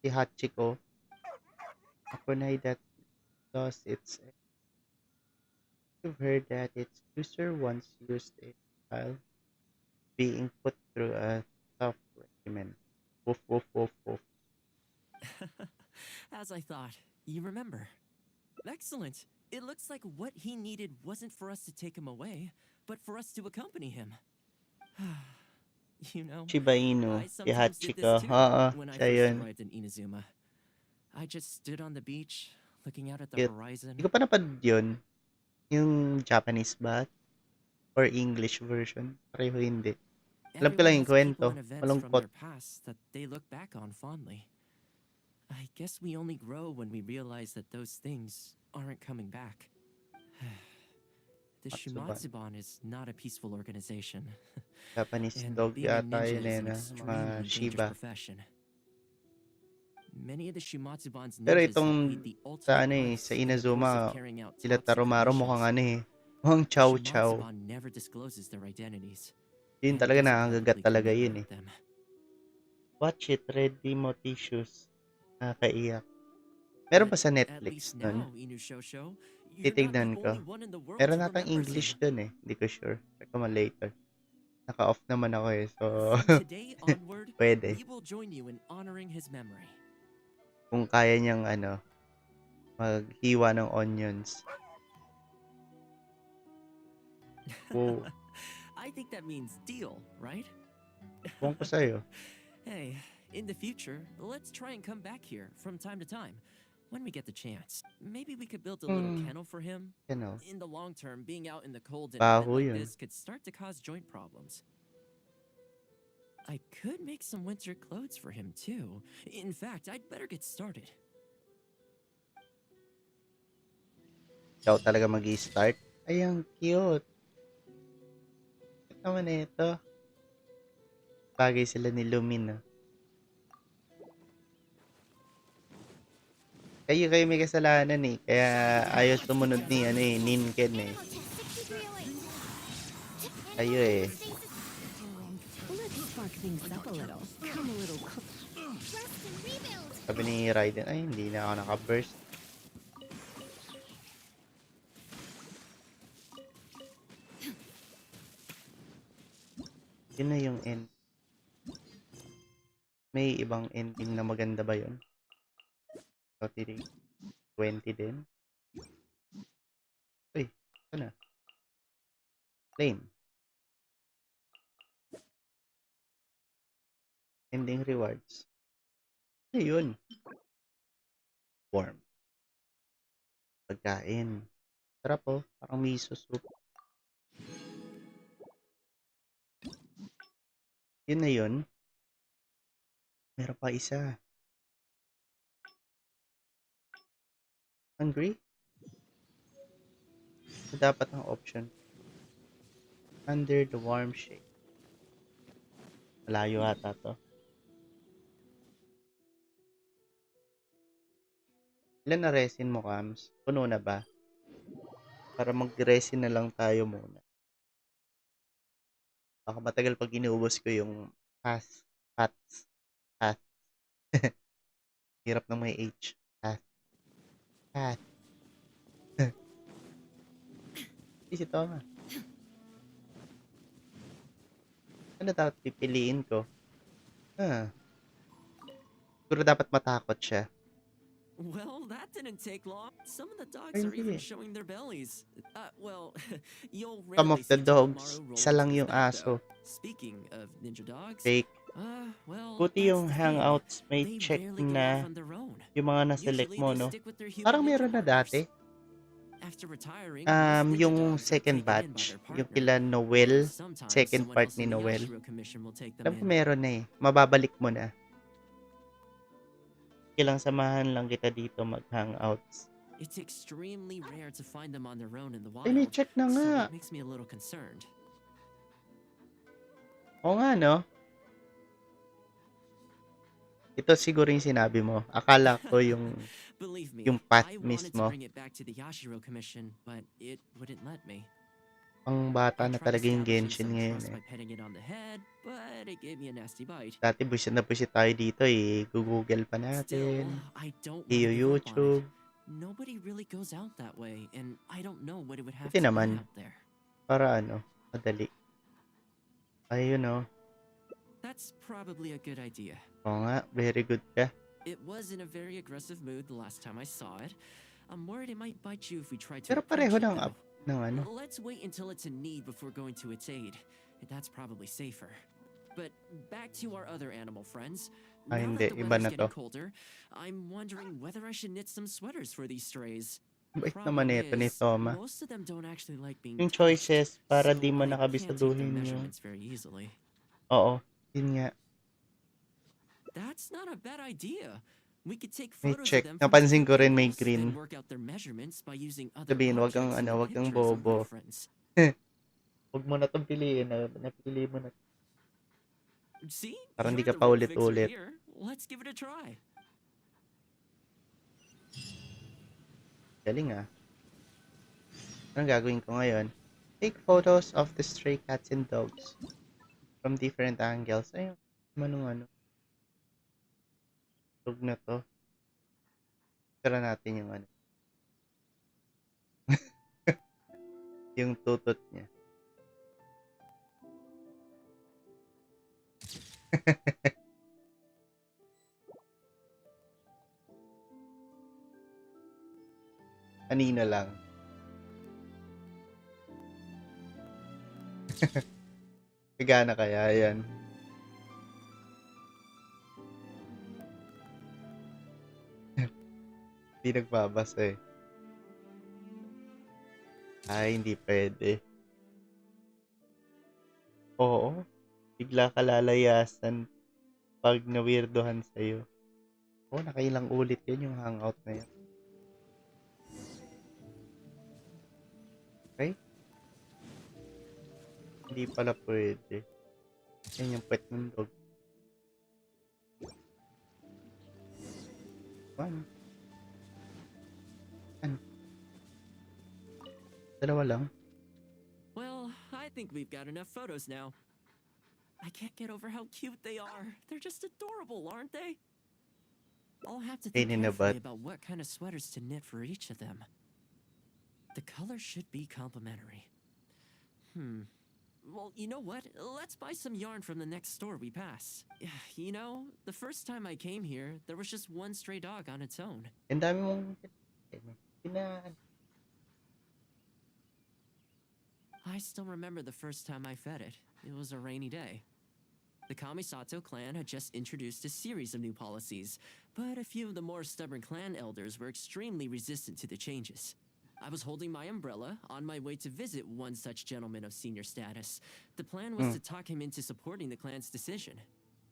Si Hachiko. A kunai that lost its egg. You've heard that its user once used a child being put through a tough regimen. Woof, woof, woof, woof. As I thought, you remember. Excellent. It looks like what he needed wasn't for us to take him away, but for us to accompany him. You know, Shiba Inu. I Si sometimes did this Hachiko. too Oo, when I siya first yun. arrived in Inazuma. I just stood on the beach, looking out at the Cute. Hindi horizon. ko pa napanood yun. Yung Japanese ba? Or English version. Pareho hindi. Alam ko Everyone lang yung has people kwento. and events from Malungkot. their past that they look back on fondly. I guess we only grow when we realize that those things aren't coming back. The Matsuban. Shimatsuban is not a peaceful organization, Japanese and dog being a yata ninja yun is eh, an na? Mga extremely dangerous Shiba. profession. Many of the Shimatsuban's Pero ninjas have itong paid the sa ultimate ano eh, sa price in the course of Inazuma, carrying out sila top secret Tarumaru missions. mukhang ano eh. Mukhang The chow chow. Shimatsuban never discloses their identities Yun and talaga doesn't nakakagat publicly talaga commit yun with eh. them. Watch it, ready mo tissues. Nakakaiyak. Meron But pa sa at Netflix least nun? now, Inuyasha, you're not the Titignan ko. only one in the world Meron who natang remembers him. English dun eh. Hindi ko sure. Check ko man later. Naka-off naman ako eh. So, From today onward, pwede. we will join you in honoring his memory. Kung kaya niyang ano, maghiwa ng onions. Wow. I think that means deal, right? Buwan ko sa'yo. Hey, in the future, let's try and come back here from time to time when we get the chance. Maybe we could build a little kennel for him. Kennel. In the long term, being out in the cold in an event Baho like yun. this could start to cause joint problems. I could make some winter clothes for him too. In fact, I'd better get started. Ikaw talaga mag-i-start? Ay, ang cute. Cute naman ito. Bagay sila ni Lumin, ah. Kayo may kasalanan eh. Kaya ayaw sumunod ni, ano eh, Ninken eh. Kayo eh. Let's spark things up a little. Come a little Sabi ni Raiden, ay hindi na ako naka-burst. Yun na yung end. May ibang ending na maganda ba yun? So, 20 din. Uy, ito na. Flame. Ending rewards. Ano yun? Warm. Pagkain. Sarap oh. Parang miso soup. Yun na yun. Meron pa isa. Hungry? So, dapat ang option. Under the warm shade. Malayo ata to. Ilan na resin mo, Kams? Puno na ba? Para mag-resin na lang tayo muna. Baka matagal pag inuubos ko yung pass. Paths. Path. Hirap ng may H. Path. Path. Si Toma. Ano dapat pipiliin ko? Siguro dapat matakot siya. Well, that didn't take long. Some of the dogs Ay, are even hindi. showing their bellies. Well, you'll Some rarely of the see dogs, Togamaru roll isa onto lang his yung back, though. aso. Speaking of ninja dogs, Fake. well, Buti that's yung the thing. hangouts may They check rarely go off na on their own. yung mga na-select Usually, mo, they no? stick with their human Parang ninja meron na partners. dati. After retiring, most ninja Yung dogs are second taken in by batch, their yung partner. kila Noel, Sometimes second someone part else ni in the Noel. Yashiro Commission will take them Alam ko in. meron na eh. Mababalik mo na. Kailang samahan lang kita dito mag-hangouts. It's extremely rare to find them on their own in the Ay, may wild, check na nga. so it makes me a little concerned. Oo nga, no? Ito siguro yung sinabi mo. Akala ko yung Believe me, path I wanted to mismo. bring it back to the Yashiro Commission, but it wouldn't let me. Ang bata I na tried talaga yung establishing Genshin some ngayon trust eh. by petting it on the head, but it gave me a nasty bite. Dati busit na busit tayo dito eh. Google pa Still, natin. I don't want to give up on it. YouTube. Nobody really goes out that way, and I don't know what it would have Buti to be naman. out there. Para madali. Ayun That's probably a good idea. Oo nga, very good ka. It was in a very aggressive mood the last time I saw it. I'm worried it might bite you if we try to Pero approach pareho it, ng though. Let's wait until it's in need before going to its aid. That's probably safer. But back to our other animal friends. Ay, Now hindi. that the Iba weather's na to. getting colder, I'm wondering whether I should knit some sweaters for these strays. Bait Problem naman ito ni is, Toma. most of them don't actually like being Yung touched, choices para so di mo I can't take the nakabisaduhin yung... measurements very easily. Oo, yun nga. That's not a bad idea. We could take May photos check. of them from Napansin different ko rin may angles, green. then work out their measurements by using other Sabihin, wag kang objects in the wag kang pictures of bobo. reference. Huwag mo na itong piliin. Napili mo na. See? Parang di You're ka the pa real fixer ulit-ulit. here. Let's give it a try. Galing ah. Anong gagawin ko ngayon? Take photos of the stray cats and dogs from different angles. Ayun. Manong Tug na to. Tira natin yung yung tutot niya. Kanina lang. Gagana kaya yan? Hindi nagbabasa eh. Ay, hindi pwede. Oo. Bigla ka lalayasan pag na-weirdohan sa'yo. Oo, nakailang ulit yun yung hangout na yan. Okay? Hindi pala pwede. Yan yung pet ng dog. One. Dalawa lang. Well, I think we've got enough photos now. I can't get over how cute they are. They're just adorable, aren't they? I'll have to think Pain in the carefully butt. about what kind of sweaters to knit for each of them. The colors should be complementary. Well, you know what? Let's buy some yarn from the next store we pass. You know, the first time I came here, there was just one stray dog on its own. Ang dami mong I still remember the first time I fed it. It was a rainy day. The Kamisato clan had just introduced a series of new policies, but a few of the more stubborn clan elders were extremely resistant to the changes. I was holding my umbrella on my way to visit one such gentleman of senior status. The plan was to talk him into supporting the clan's decision.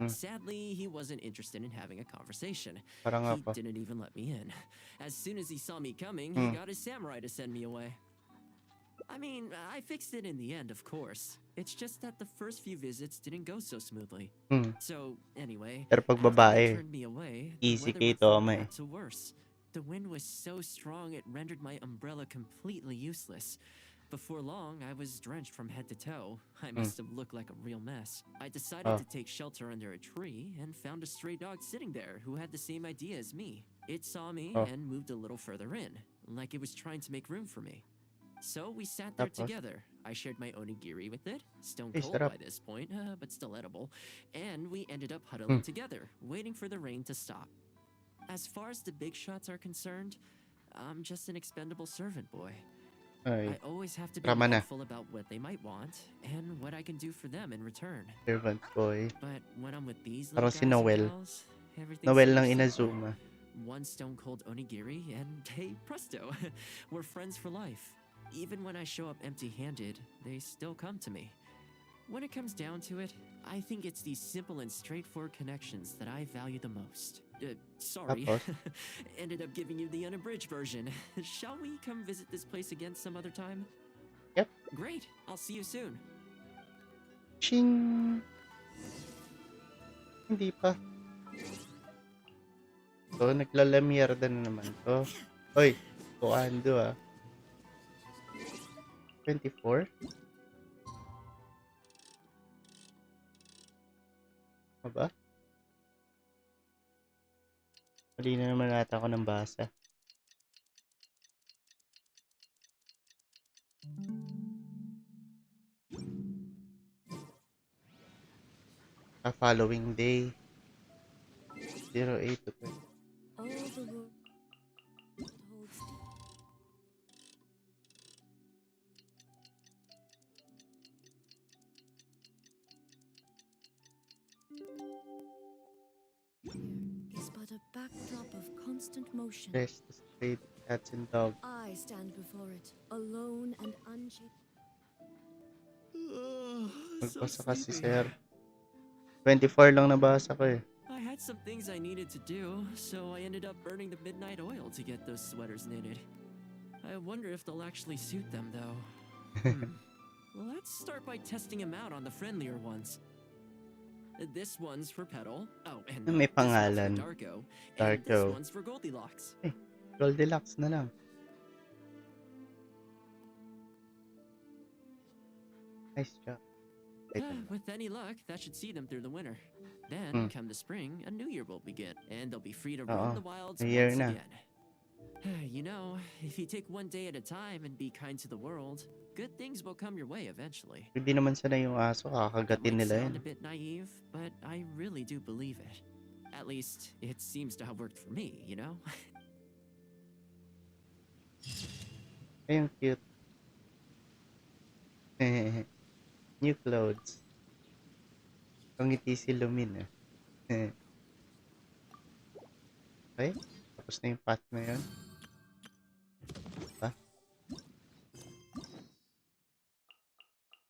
Sadly, he wasn't interested in having a conversation. Parang He ako. didn't even let me in. As soon as he saw me coming, he got his samurai to send me away. I mean, I fixed it in the end, of course. It's just that the first few visits didn't go so smoothly. So, anyway, Pero pag after they babae, turned me away, easy the kay weather went from Toma eh. bad to worse. The wind was so strong it rendered my umbrella completely useless. Before long, I was drenched from head to toe. I must have looked like a real mess. I decided to take shelter under a tree and found a stray dog sitting there who had the same idea as me. It saw me and moved a little further in, like it was trying to make room for me. So we sat there Tapos? together. I shared my onigiri with it, stone Ay, cold sarap. by this point, but still edible. And we ended up huddling together, waiting for the rain to stop. As far as the big shots are concerned, I'm just an expendable servant boy. Ay, I always have to be Tama na. mindful about what they might want and what I can do for them in return. servant boy. But when I'm with these Parang little si guys and Noel. gals, everything Noel seems ng simple. Inazuma. one stone cold onigiri, and hey, presto, we're friends for life. Even when I show up empty handed, they still come to me. When it comes down to it, I think it's these simple and straightforward connections that I value the most. Sorry, Tapos, ended up giving you the unabridged version. Shall we come visit this place again some other time? yep, Great, I'll see you soon. ching! Hindi pa. So, naglalamierda na naman to. Hoy, kuando 24? Aba? Mali na naman ata ako ng basa. Following day. 08 to 20. All the world holds dear. Here is but a backdrop of constant motion. Rest the straight cats and dogs. I stand before it, alone and unshaken. So Magbasa kasi, sleepy. sir. 24 lang nabasa ko eh. I had some things I needed to do, so I ended up burning the midnight oil to get those sweaters knitted. I wonder if they'll actually suit them, though. Let's start by testing them out on the friendlier ones. This one's for Petal. Oh, and May this one's for pangalan. Darko. And this Darko. one's for Goldilocks. Goldilocks na lang. Nice job. Wait lang. With any luck, that should see them through the winter. Then, come the spring, a new year will begin, and they'll be free to roam the wilds New year once na. again. You know, if you take one day at a time and be kind to the world, good things will come your way eventually. Hindi naman sanay yung aso, That kakagatin might nila sound yun. a bit naive, but I really do believe it. At least, it seems to have worked for me, you know? Ayun, cute. New clothes. Pangiti si Lumin Okay, tapos na yung path na yun. Diba?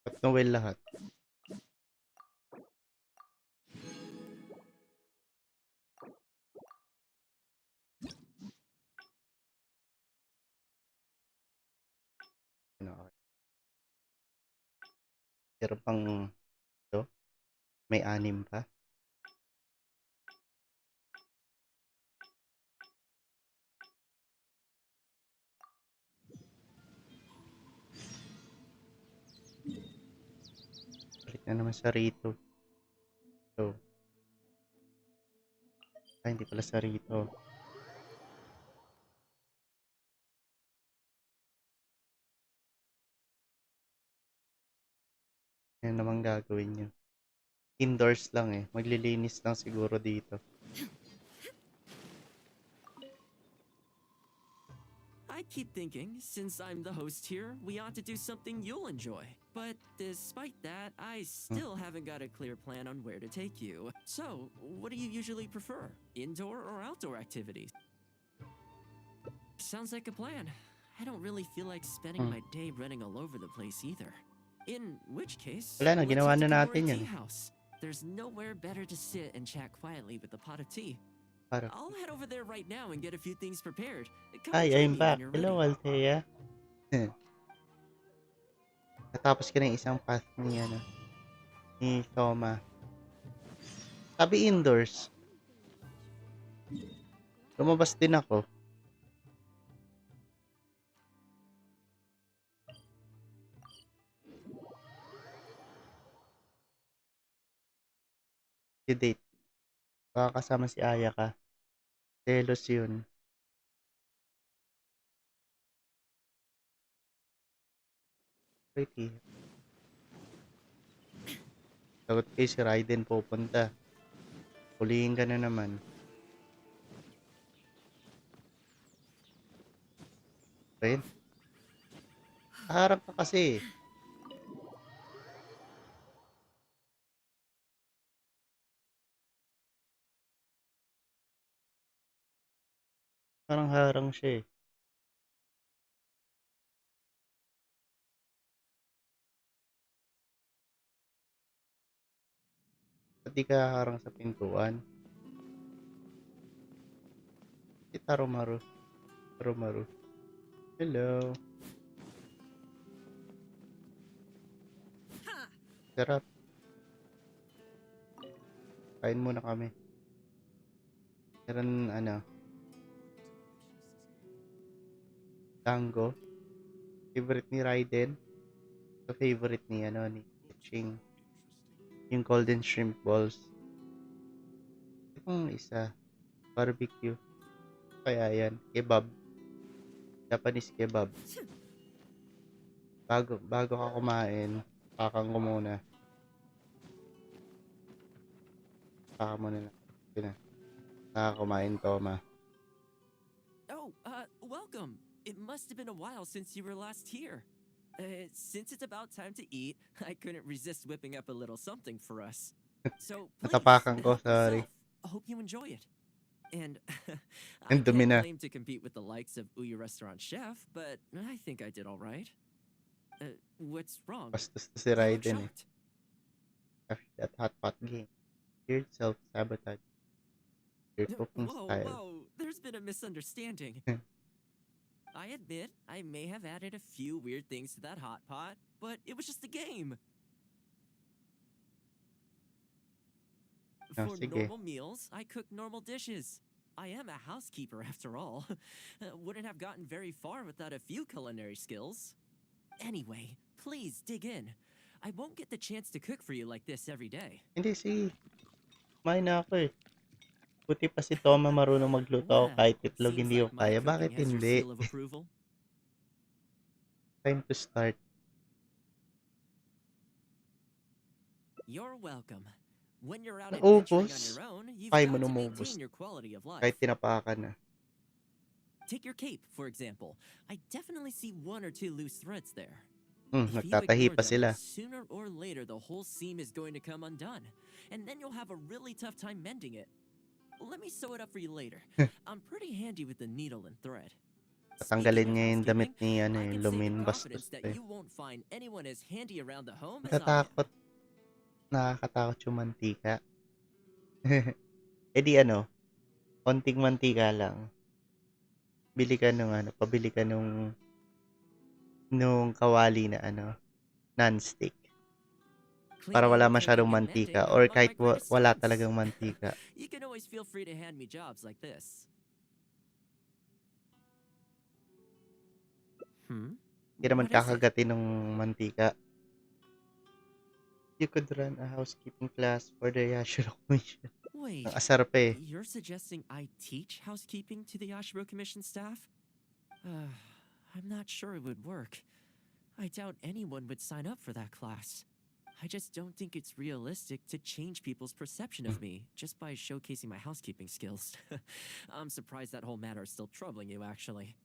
Ba't Noel lahat? Ano, okay. Pero pang ito, may 6 pa. Balik na naman sa Rito. So, hindi pala sa Rito. Yan naman gagawin nyo. Indoors lang Maglilinis lang siguro dito. I keep thinking, since I'm the host here, we ought to do something you'll enjoy. But despite that, I still haven't got a clear plan on where to take you. So, what do you usually prefer? Indoor or outdoor activities? Sounds like a plan. I don't really feel like spending my day running all over the place either. In which case, Wala na, let's ginawa use na the natin Kimura yan. tea house. There's nowhere better to sit and chat quietly with a pot of tea. Para. I'll head over there right now and get a few things prepared. Come Hi, and join I'm me back. when you're Hello, ready. Althea. Natapos ka na yung isang path ni Toma. Sabi indoors. Lumabas din ako. Si date. Baka kasama si Aya ka. Telos yun. Pretty. Sagot kayo si Raiden pupunta. Hulihin ka na naman. Raiden? Harap ka kasi. Parang harang siya, eh. Ba't di ka haharang sa pintuan? Si Tarumaru. Tarumaru. Hello. Ha! Sarap. Kain muna kami. Meron, tango. Favorite ni Raiden. So, favorite ni Ching. Yung golden shrimp balls. Itong isa, barbecue. Kaya yan, kebab. Japanese kebab. Bago ka kumain, pakang ko muna. Paka muna na. Yun na. Nakakakumain, Toma. Oh, welcome. It must have been a while since you were last here. Since it's about time to eat, I couldn't resist whipping up a little something for us. So please, Natapakan ko, help sorry. yourself. I hope you enjoy it. And I Ang dumi can't na. claim to compete with the likes of Uyu Restaurant Chef, but I think I did all right. What's wrong? Bastos to si You look Raiden, eh. shocked. After that hot pot game. Weird self-sabotage. Your cooking Whoa, style. whoa, there's been a misunderstanding. I admit I may have added a few weird things to that hot pot, but it was just a game. Oh, For sige. normal meals, I cook normal dishes. I am a housekeeper after all. Wouldn't have gotten very far without a few culinary skills. Anyway, please dig in. I won't get the chance to cook for you like this every day. Hindi, kumain na ako, eh. Buti pa si Toma marunong magluto ako Well, kahit itlog seems hindi ko like my kaya. cooking Bakit has your hindi? seal of approval. Time to start. You're welcome. When you're out adventuring on Naubos? your own, you've Kaya mo got to namubos. maintain your quality of life. Kahit tinapakan na. Take your cape, for example. I definitely see one or two loose threads there. If you Nagtatahi ignore pa them, sila. sooner or later the whole seam is going to come undone. And then you'll have a really tough time mending it. Let me sew it up for you later. I'm pretty handy with the needle and thread. Speaking Tatanggalin of niya yung damit housekeeping, ni, I can say Lumin with Bastos, confidence that eh. you won't find anyone as handy around the home as I am. Natatakot. Nakakatakot yung mantika. Eh di konting mantika lang. Pabili ka nung kawali na non-stick. Para wala Cleaning, masyadong cooking, and mantika mending are or among kahit my greatest wala strengths. talagang mantika. You can always feel free to hand me jobs like this. Hindi naman What is it? kakagatin ng mantika. You could run a housekeeping class for the Yashiro Commission. Wait, Ang asar pa, eh. you're suggesting I teach housekeeping to the Yashiro Commission staff? I'm not sure it would work. I doubt anyone would sign up for that class. I just don't think it's realistic to change people's perception of me just by showcasing my housekeeping skills. I'm surprised that whole matter is still troubling you, actually.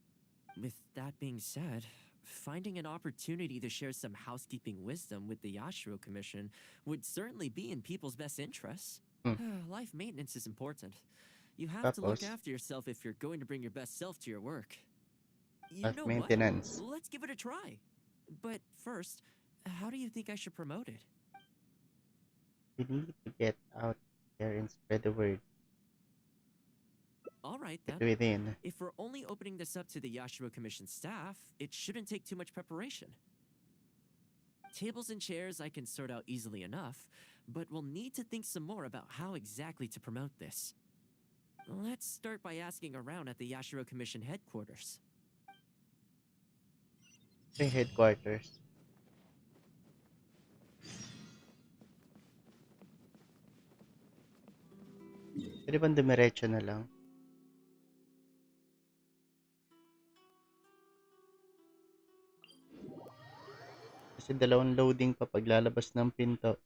With that being said, finding an opportunity to share some housekeeping wisdom with the Yashiro Commission would certainly be in people's best interests. Life maintenance is important. You have to look Tapos, after yourself if you're going to bring your best self to your work. You life know what? maintenance. Let's give it a try. But first, how do you think I should promote it? We need to get out there and spread the word. All right, Get then. within. If we're only opening this up to the Yashiro Commission staff, it shouldn't take too much preparation. Tables and chairs I can sort out easily enough, but we'll need to think some more about how exactly to promote this. Let's start by asking around at the Yashiro Commission headquarters. Yung headquarters. Pwede bang dumiretso na lang? Kasi dalawang loading pa paglalabas ng pinto.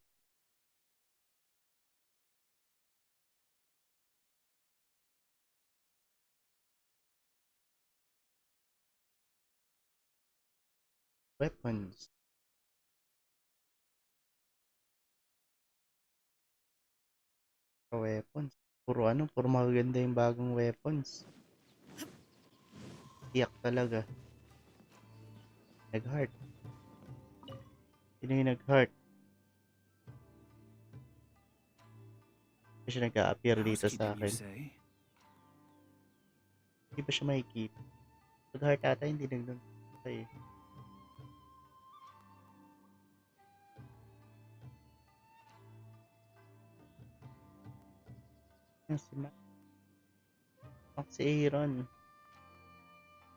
Weapons. Weapons. Puro magaganda yung bagong weapons. Tiyak talaga. Nag-heart. Sino yung nag-heart? Hindi siya nag-a-appear dito sa Housekeeping, you akin. say? Hindi ba siya makikita? Nag-heart ata, hindi nag-doon sa'yo. Yan si Max. Max si Aaron.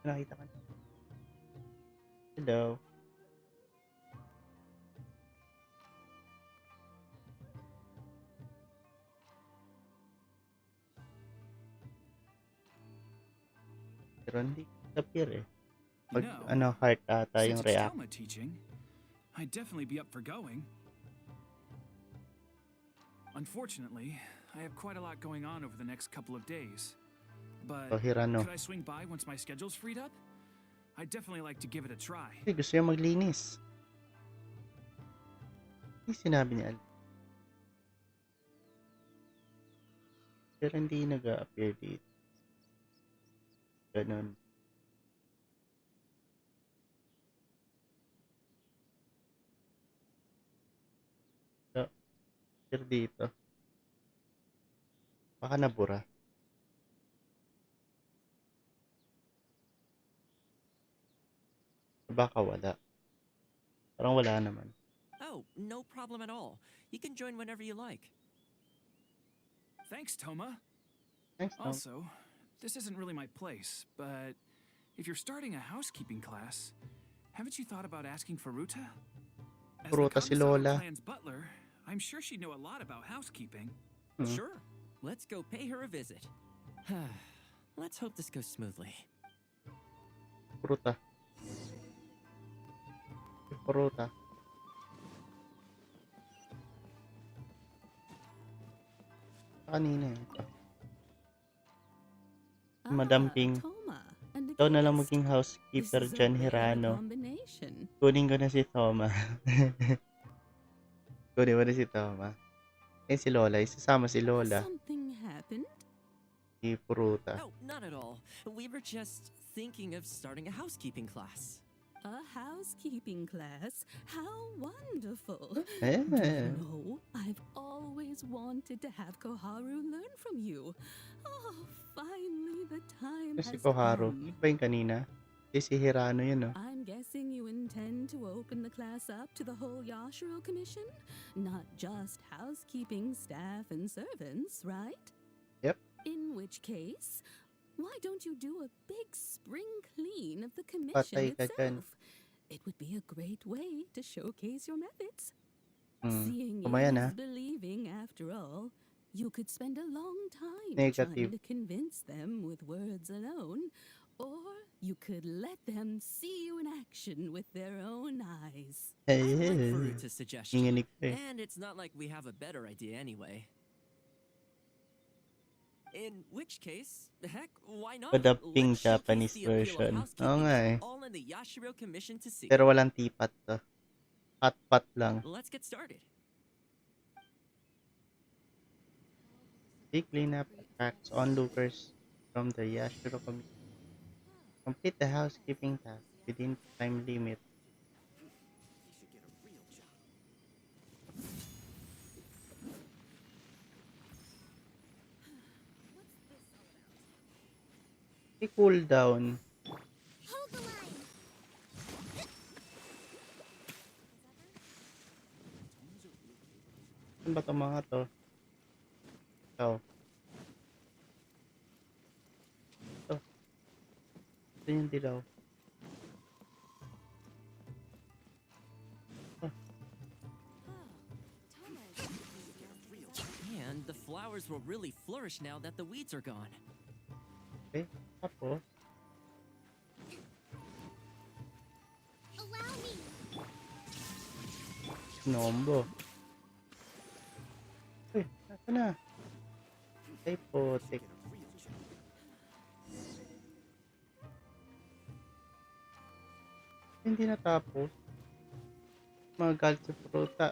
Nakita ka na. Hello. Pero hindi appear eh. Pag heart ata Since yung it's react. Thelma teaching, I'd definitely be up for going. Unfortunately, I have quite a lot going on over the next couple of days. But So, Hirano. could I swing by once my schedule's freed up? I'd definitely like to give it a try. Kasi gusto niya maglinis. Hindi sinabi niya. Pero hindi nag-a-appear dito. Ganun. So, appear dito. Baka nabura. Baka wala. Parang wala naman. Oh, no problem at all. You can join whenever you like. Thanks, Toma. Thanks, Tom. Also, this isn't really my place, but if you're starting a housekeeping class, haven't you thought about asking for Ruta? As the Ruta si Kamisawa Lola. clan's butler, I'm sure she'd know a lot about housekeeping. Sure. Let's go pay her a visit. Let's hope this goes smoothly. Fruta. Fruta. Kanina eh. Ito. Madam Ping. Toma. And Ikaw na lang guest. maging housekeeper This is a dyan, rare Hirano. combination. Kunin ko na si Toma. Kunin mo na si Toma. Eh si Lola. Isasama si Lola. Something happened? Si Fruta. Oh, not at all. We were just thinking of starting a housekeeping class. A housekeeping class? How wonderful! Eh. No, I've always wanted to have Koharu learn from you. Oh, finally the time Si has Koharu. come. Ba yung kanina? Si Hirano yun, oh. I'm guessing you intend to open the class up to the whole Yashiro Commission? Not just housekeeping staff and servants, right? Yep. In which case, why don't you do a big spring clean of the commission Patay ka dyan. itself? It would be a great way to showcase your methods. Hmm. Seeing Kumayan, is ha? believing, after all. You could spend a long time Negative. trying to convince them with words alone, or you could let them see you in action with their own eyes. I Eh. like Faruta's suggestion. Nanginig pa eh. And it's not like we have a better idea anyway. In which case, heck, why not? The Ping Let's showcase Japanese the appeal of version. Oo housekeeping nga to eh. all in the Yashiro Commission to see. Pero walang tipat to. Pat-pat lang. Let's get started. Big cleanup attracts onlookers from the Yashiro community. Complete the housekeeping task within the time limit. I-cool down. Hold the line. Saan ba itong mga to? Ito. Ito. Ito yung dilaw. And the flowers will really flourish now that the weeds are gone. Okay. Tapos, Allow me. nombo. Uy, nasa na? Ay, potek. Hindi natapos. Magalit sa Fruta.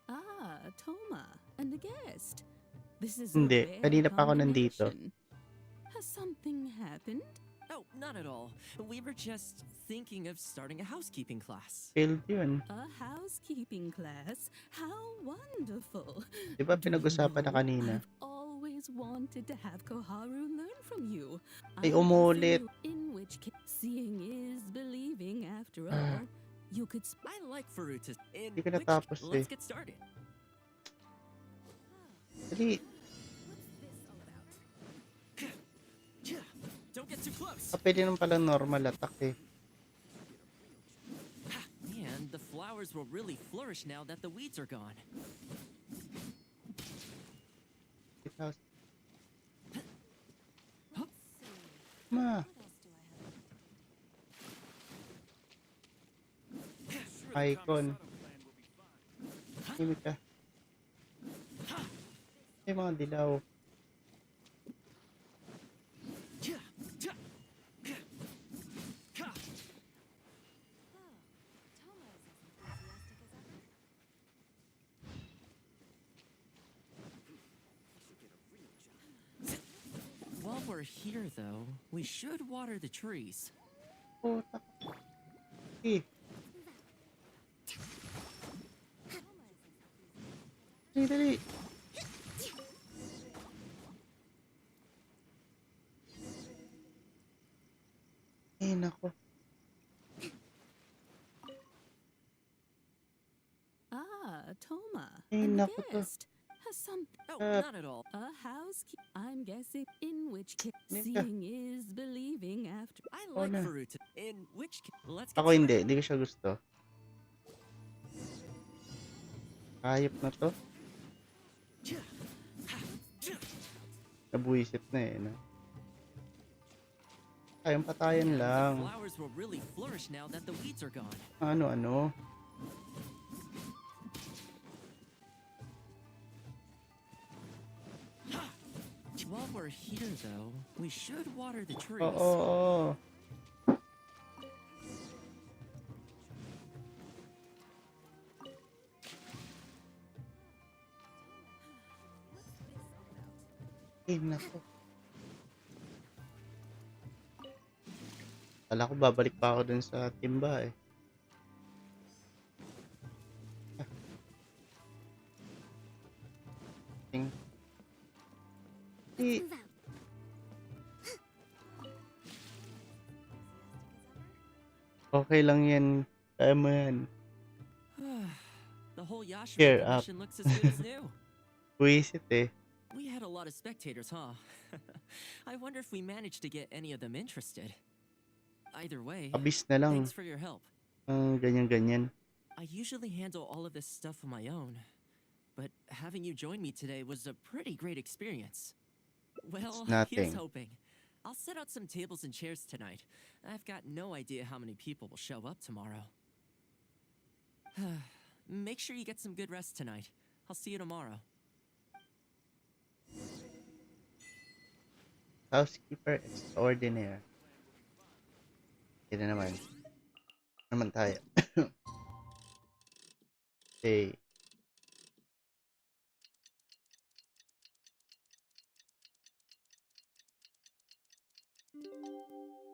Ah, Toma, and the guest. This is Hindi, a rare kanina pa ako nandito. combination. Has something happened? Oh, not at all. We were just thinking of starting a housekeeping class. Failed yun. A housekeeping class? How wonderful! Di ba Do you pinag-usapan na know, kanina? I've always wanted to have Koharu learn from you. Ay, I'm umulit. guessing in which case, seeing is believing after Ah, all. You could I like Faruta. In Di ka which natapos eh. let's get started. Dali. Don't get too close. Pwede naman palang normal attack eh. Man, the flowers will really flourish now that the weeds are gone. Ma, icon. Himik ka. Ay, mga dilaw. While we're here, though, we should water the trees. Puta. Eh. Dali, dali. Ay, nako. Toma, Ay, a naku to. guest. Has some Oh, Uh, not at all. a housekeeper. I'm guessing in which case, Nika. seeing is believing after. I Oh, like na. Faruta. In which let's get Ako started. hindi. Hindi ko siya gusto. Hayop na to. Nabuisit na eh. No? Kayang patayan The lang. flowers will really flourish now that the weeds are gone. Ano. While we're here, though, we should water the trees. Oo. Eh, nako. Kala ko babalik pa ako dun sa timba eh. Ting. Eh, Move out. okay lang yan. Kaya mo yan. The whole Yashiro Cheer up. commission looks as good as new. Buisit eh. We had a lot of spectators, huh? I wonder if we managed to get any of them interested. Either way, Abis na lang. thanks for your help. Ganyan-ganyan. I usually handle all of this stuff on my own, but having you join me today was a pretty great experience. Well, nothing. here's hoping. I'll set out some tables and chairs tonight. I've got no idea how many people will show up tomorrow. Make sure you get some good rest tonight. I'll see you tomorrow. Housekeeper extraordinaire. Ito naman. Naman tayo. Okay.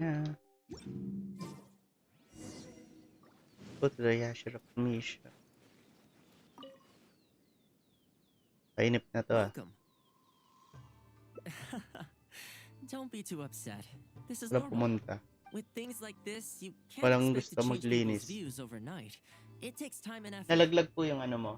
Yeah. Go to the Yashiro Commission. Painip na to ah. Welcome. Don't be too upset. This is Wala normal. pumunta. With things like this, you can't Walang expect gusto to change maglinis. people's views overnight. It takes time and effort. Nalaglag po yung ano mo.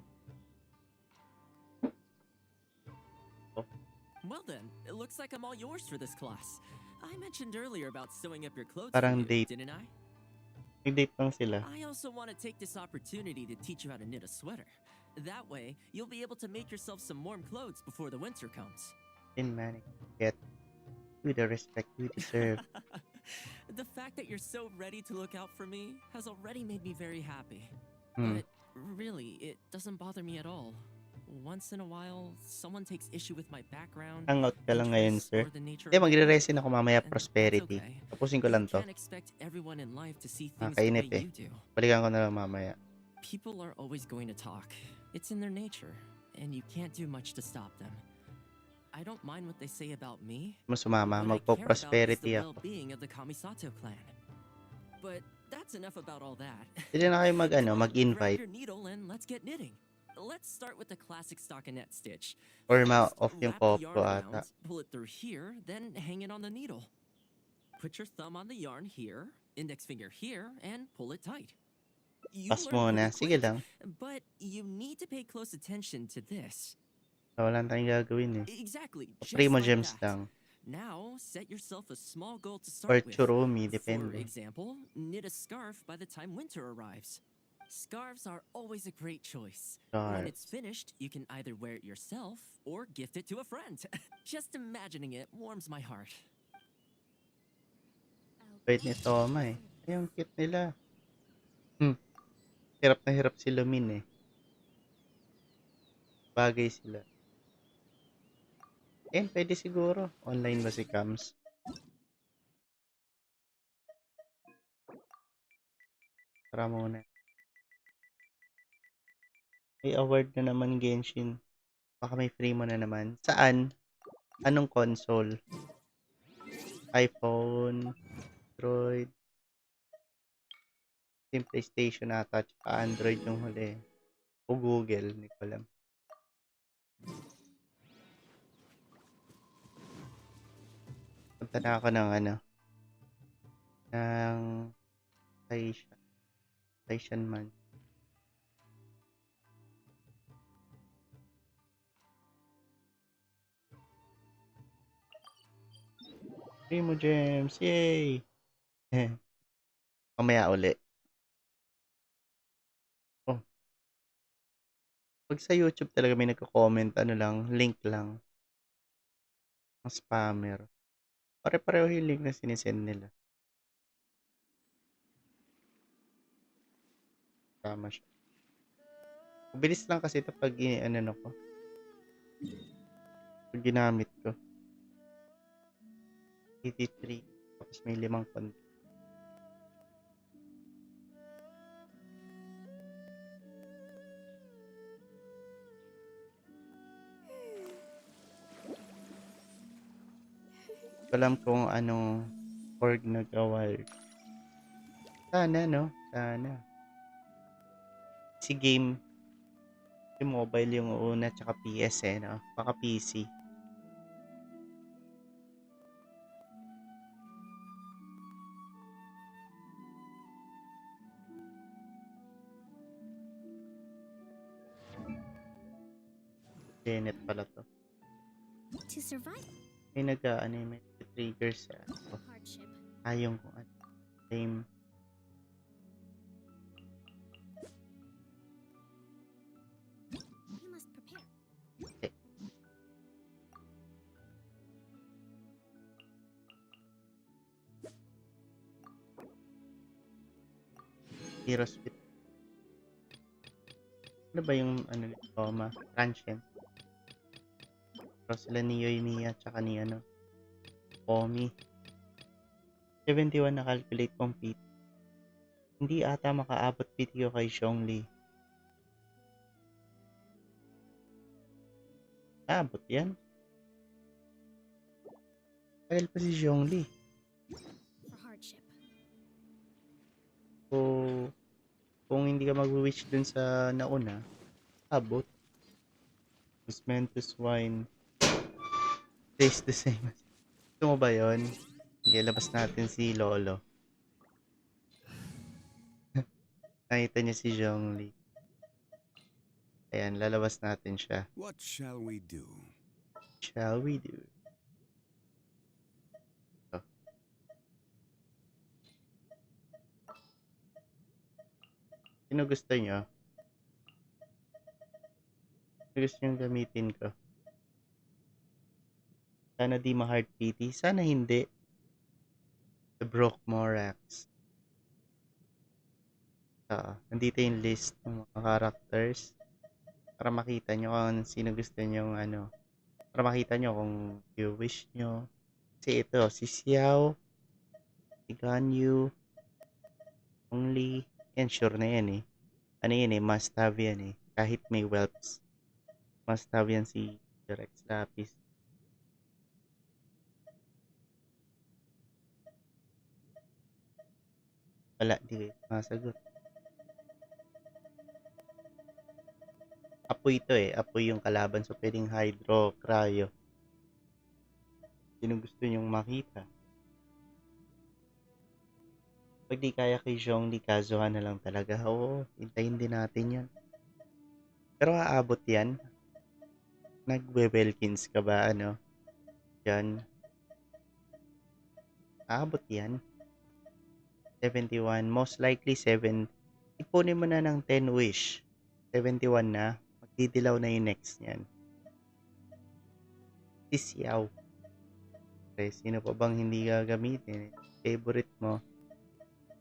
Well then, it looks like I'm all yours for this class. I mentioned earlier about sewing up your clothes Parang for you, date. didn't I? Nag-date lang sila. I also want to take this opportunity to teach you how to knit a sweater. That way, you'll be able to make yourself some warm clothes before the winter comes. In Manic. Get with the respect we deserve. The fact that you're so ready to look out for me has already made me very happy. Hmm. But really, it doesn't bother me at all. Once in a while, someone takes issue with my background. Hangout ka lang ngayon, interests, sir. or the nature Eh, of my magre-resin ako mamaya And prosperity. it's okay. Tapusin ko You lang to. can't expect everyone in life to see things the way Nakainip eh. you do. Balikan ko na lang mamaya. People are always going to talk. It's in their nature, and you can't do much to stop them. I don't mind what they say about me. Mo sumama, What I care about is the magpo-prosperity ako. well-being of the Kamisato clan. But that's enough about all that. Pwede na kayo Come on, grab mag-invite your needle and let's get knitting. Let's start with the classic stockinette stitch. or First, ma-off yung wrap the Kopko yarn ata. around, pull it through here, then hang it on the needle. Put your thumb on the yarn here, index finger here, and pull it tight. You Pas learn muna, pretty sige quick, lang. but you need to pay close attention to this. Wala tayong gagawin eh. Exactly, just Primo like gems that. lang. Now, set yourself a small goal to Or start with. churumi, For depende. example, knit a scarf by the time winter arrives. Scarves are always a great choice. When it's Scarves. finished, you can either wear it yourself or gift it to a friend. Just imagining it warms my heart. Wait ni Toma eh. Ay, ang cute nila. Hirap na hirap si Lumin eh. Bagay sila. Pwede siguro. Online ba si Cams? Tara muna. May award na naman Genshin. Baka may free mo na naman. Saan? Anong console? iPhone, Android, yung PlayStation ata, tsaka Android yung huli. O Google, hindi ko alam. Punta na ako ng ng Taishan man. Primo Gems, yay! Mamaya uli. Oh, pag sa YouTube talaga may nagko-comment, link lang. Ang spammer. Pare-pareho yung link na sinisend nila. Tama siya. Mabilis lang kasi ito pag ko. Pag ginamit ko. 83. Tapos may 5 konti. Alam kung anong org nag-award. Sana, no? Sana. Si game, si mobile yung una, tsaka PS no? Baka PC. Bennett pala to. To survive May may triggers sa hardship. yung game. You must prepare. Okay. Heroes with ano ba yung Toma? Transient. Pero sila ni Yoimiya tsaka ni Omi. 71 na calculate compete. Hindi ata makaabot video kay Zhongli. Abot yan. Tagal pa si Zhongli. For hardship. So, kung hindi ka mag-wish dun sa nauna, abot. Was meant to swine. Tastes the same. Gusto mo ba yun? Okay, labas natin si Lolo. Nakita niya si Zhongli. Ayan, lalabas natin siya. What shall we do? Shall we do? Oh. Sino gusto niyo? Sino gusto niyong gamitin ko? Sana di ma-hard pity. Sana hindi. The Broke Morax. Nandito yung list ng mga characters. Para makita nyo kung sino gusto nyo para makita nyo kung you wish nyo. Kasi ito, si Xiao, si Ganyu, Only, yan sure na yan eh. Must have yan eh. Kahit may whelps. Must have yan si Rex Lapis. Wala, di kayo sumasagot. Apoy ito eh. Apoy yung kalaban. So, pwedeng hydro, cryo. Sino gusto nyong makita? Pag di kaya kay Zhong, di kazuhan na lang talaga. Oo, hintayin din natin yun. Pero aabot yan. Nagwe-Welkins ka ba, ano? Yan. Aabot yan. 71. Most likely 7. Ipunin mo na ng 10 wish. 71 na. Magdidilaw na yung next niyan. Si Xiao. Okay, sino pa bang hindi gagamitin? Favorite mo?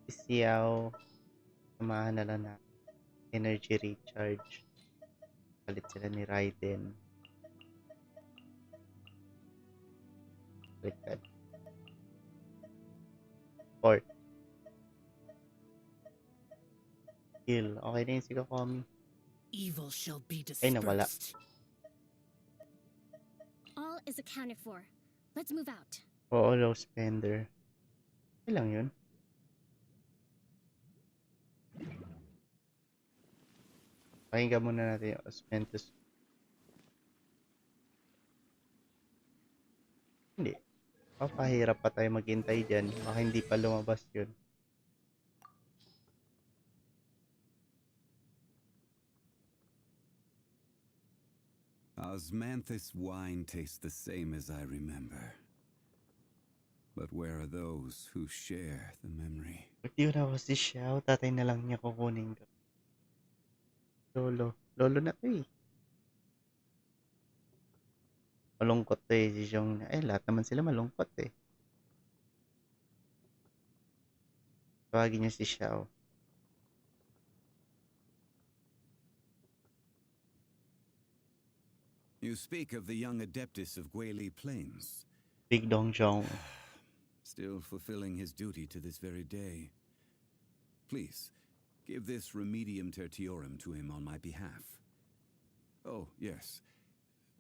Si Xiao. Samahan na lang na. Energy recharge. Palit sila ni Raiden. Baliktad. Port. Heal. Okay na yun si Kokomi. Evil shall be Ay, nawala. dispersed. All is accounted for. Let's move out. Oo, low spender. Okay lang yun. Pakinggan muna natin yung Osmentus. Hindi. Papahirap pa tayo maghintay dyan. Baka hindi pa lumabas yun. Osmanthus wine tastes the same as I remember. But where are those who share the memory? Pag di na ako si Xiao, tatay na lang niya kukunin ko. Lolo. Lolo na to eh. Malungkot to eh. Si Zhong na. Eh, lahat naman sila malungkot eh. Tawagin niya si Xiao. You speak of the young adeptus of Guili Plains, Big Dong Zhong. still fulfilling his duty to this very day. Please, give this remedium tertiorum to him on my behalf. Oh, yes.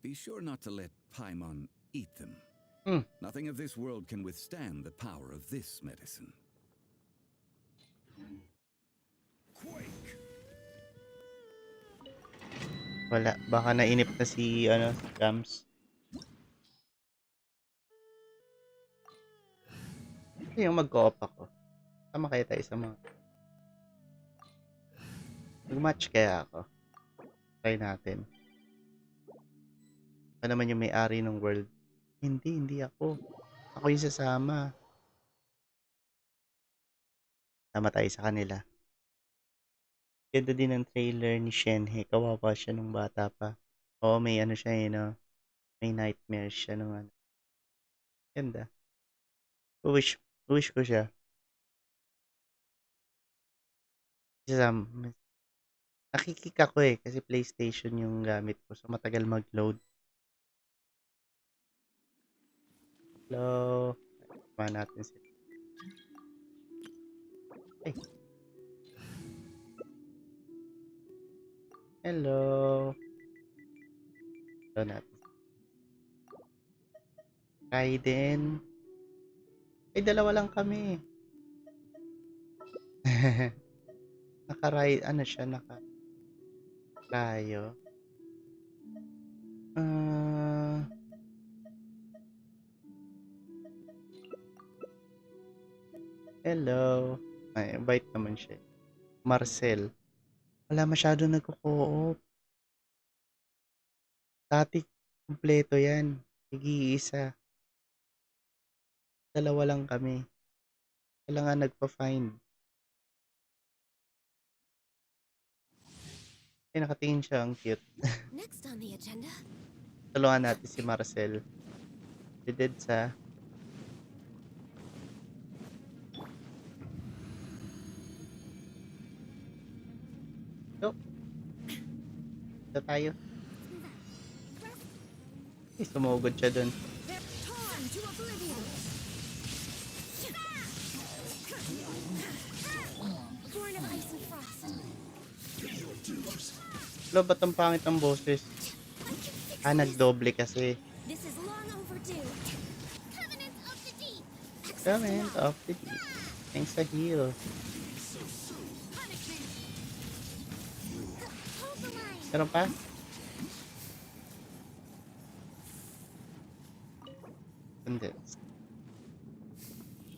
Be sure not to let Paimon eat them. Nothing of this world can withstand the power of this medicine. Quake! Wala. Baka nainip na si, si Gams. Ito yung mag-co-op ako. Tama kaya tayo sa mga... Mag-match kaya ako. Try natin. Ano naman yung may-ari ng world? Hindi ako. Ako yung sasama. Sama tayo sa kanila. Ganda din ang trailer ni Shenhe. Kawawa siya nung bata pa. Oo, may ano siya no? May nightmare siya nung ano. Ganda. Wish ko siya. Nakikik ako eh. Kasi PlayStation yung gamit ko. So matagal mag-load. Hello. Tama natin sila. Ay. Hello. Hello natin. Raiden. Ay, dalawa lang kami. Naka-ride, ano siya, naka-rayo. Hello. Ay, invite naman siya. Marcel. Wala masyado nagko-co-op. Dati, kumpleto yan. Igi-isa. Dalawa lang kami. Kailangan nagpa-find. Ay, nakatingin siya. Ang cute. Next on the agenda. Tulungan natin si Marcel. Si Dedsa. So, ito tayo. Ay, sumugod siya dun. Torn to oblivion. Born of ice and frost. Wala, ba't ang pangit ang boses? Nagdoble kasi. This is long overdue. Covenant of the Deep. Comment of the deep. Thanks sa heal. Meron pa? Hindi.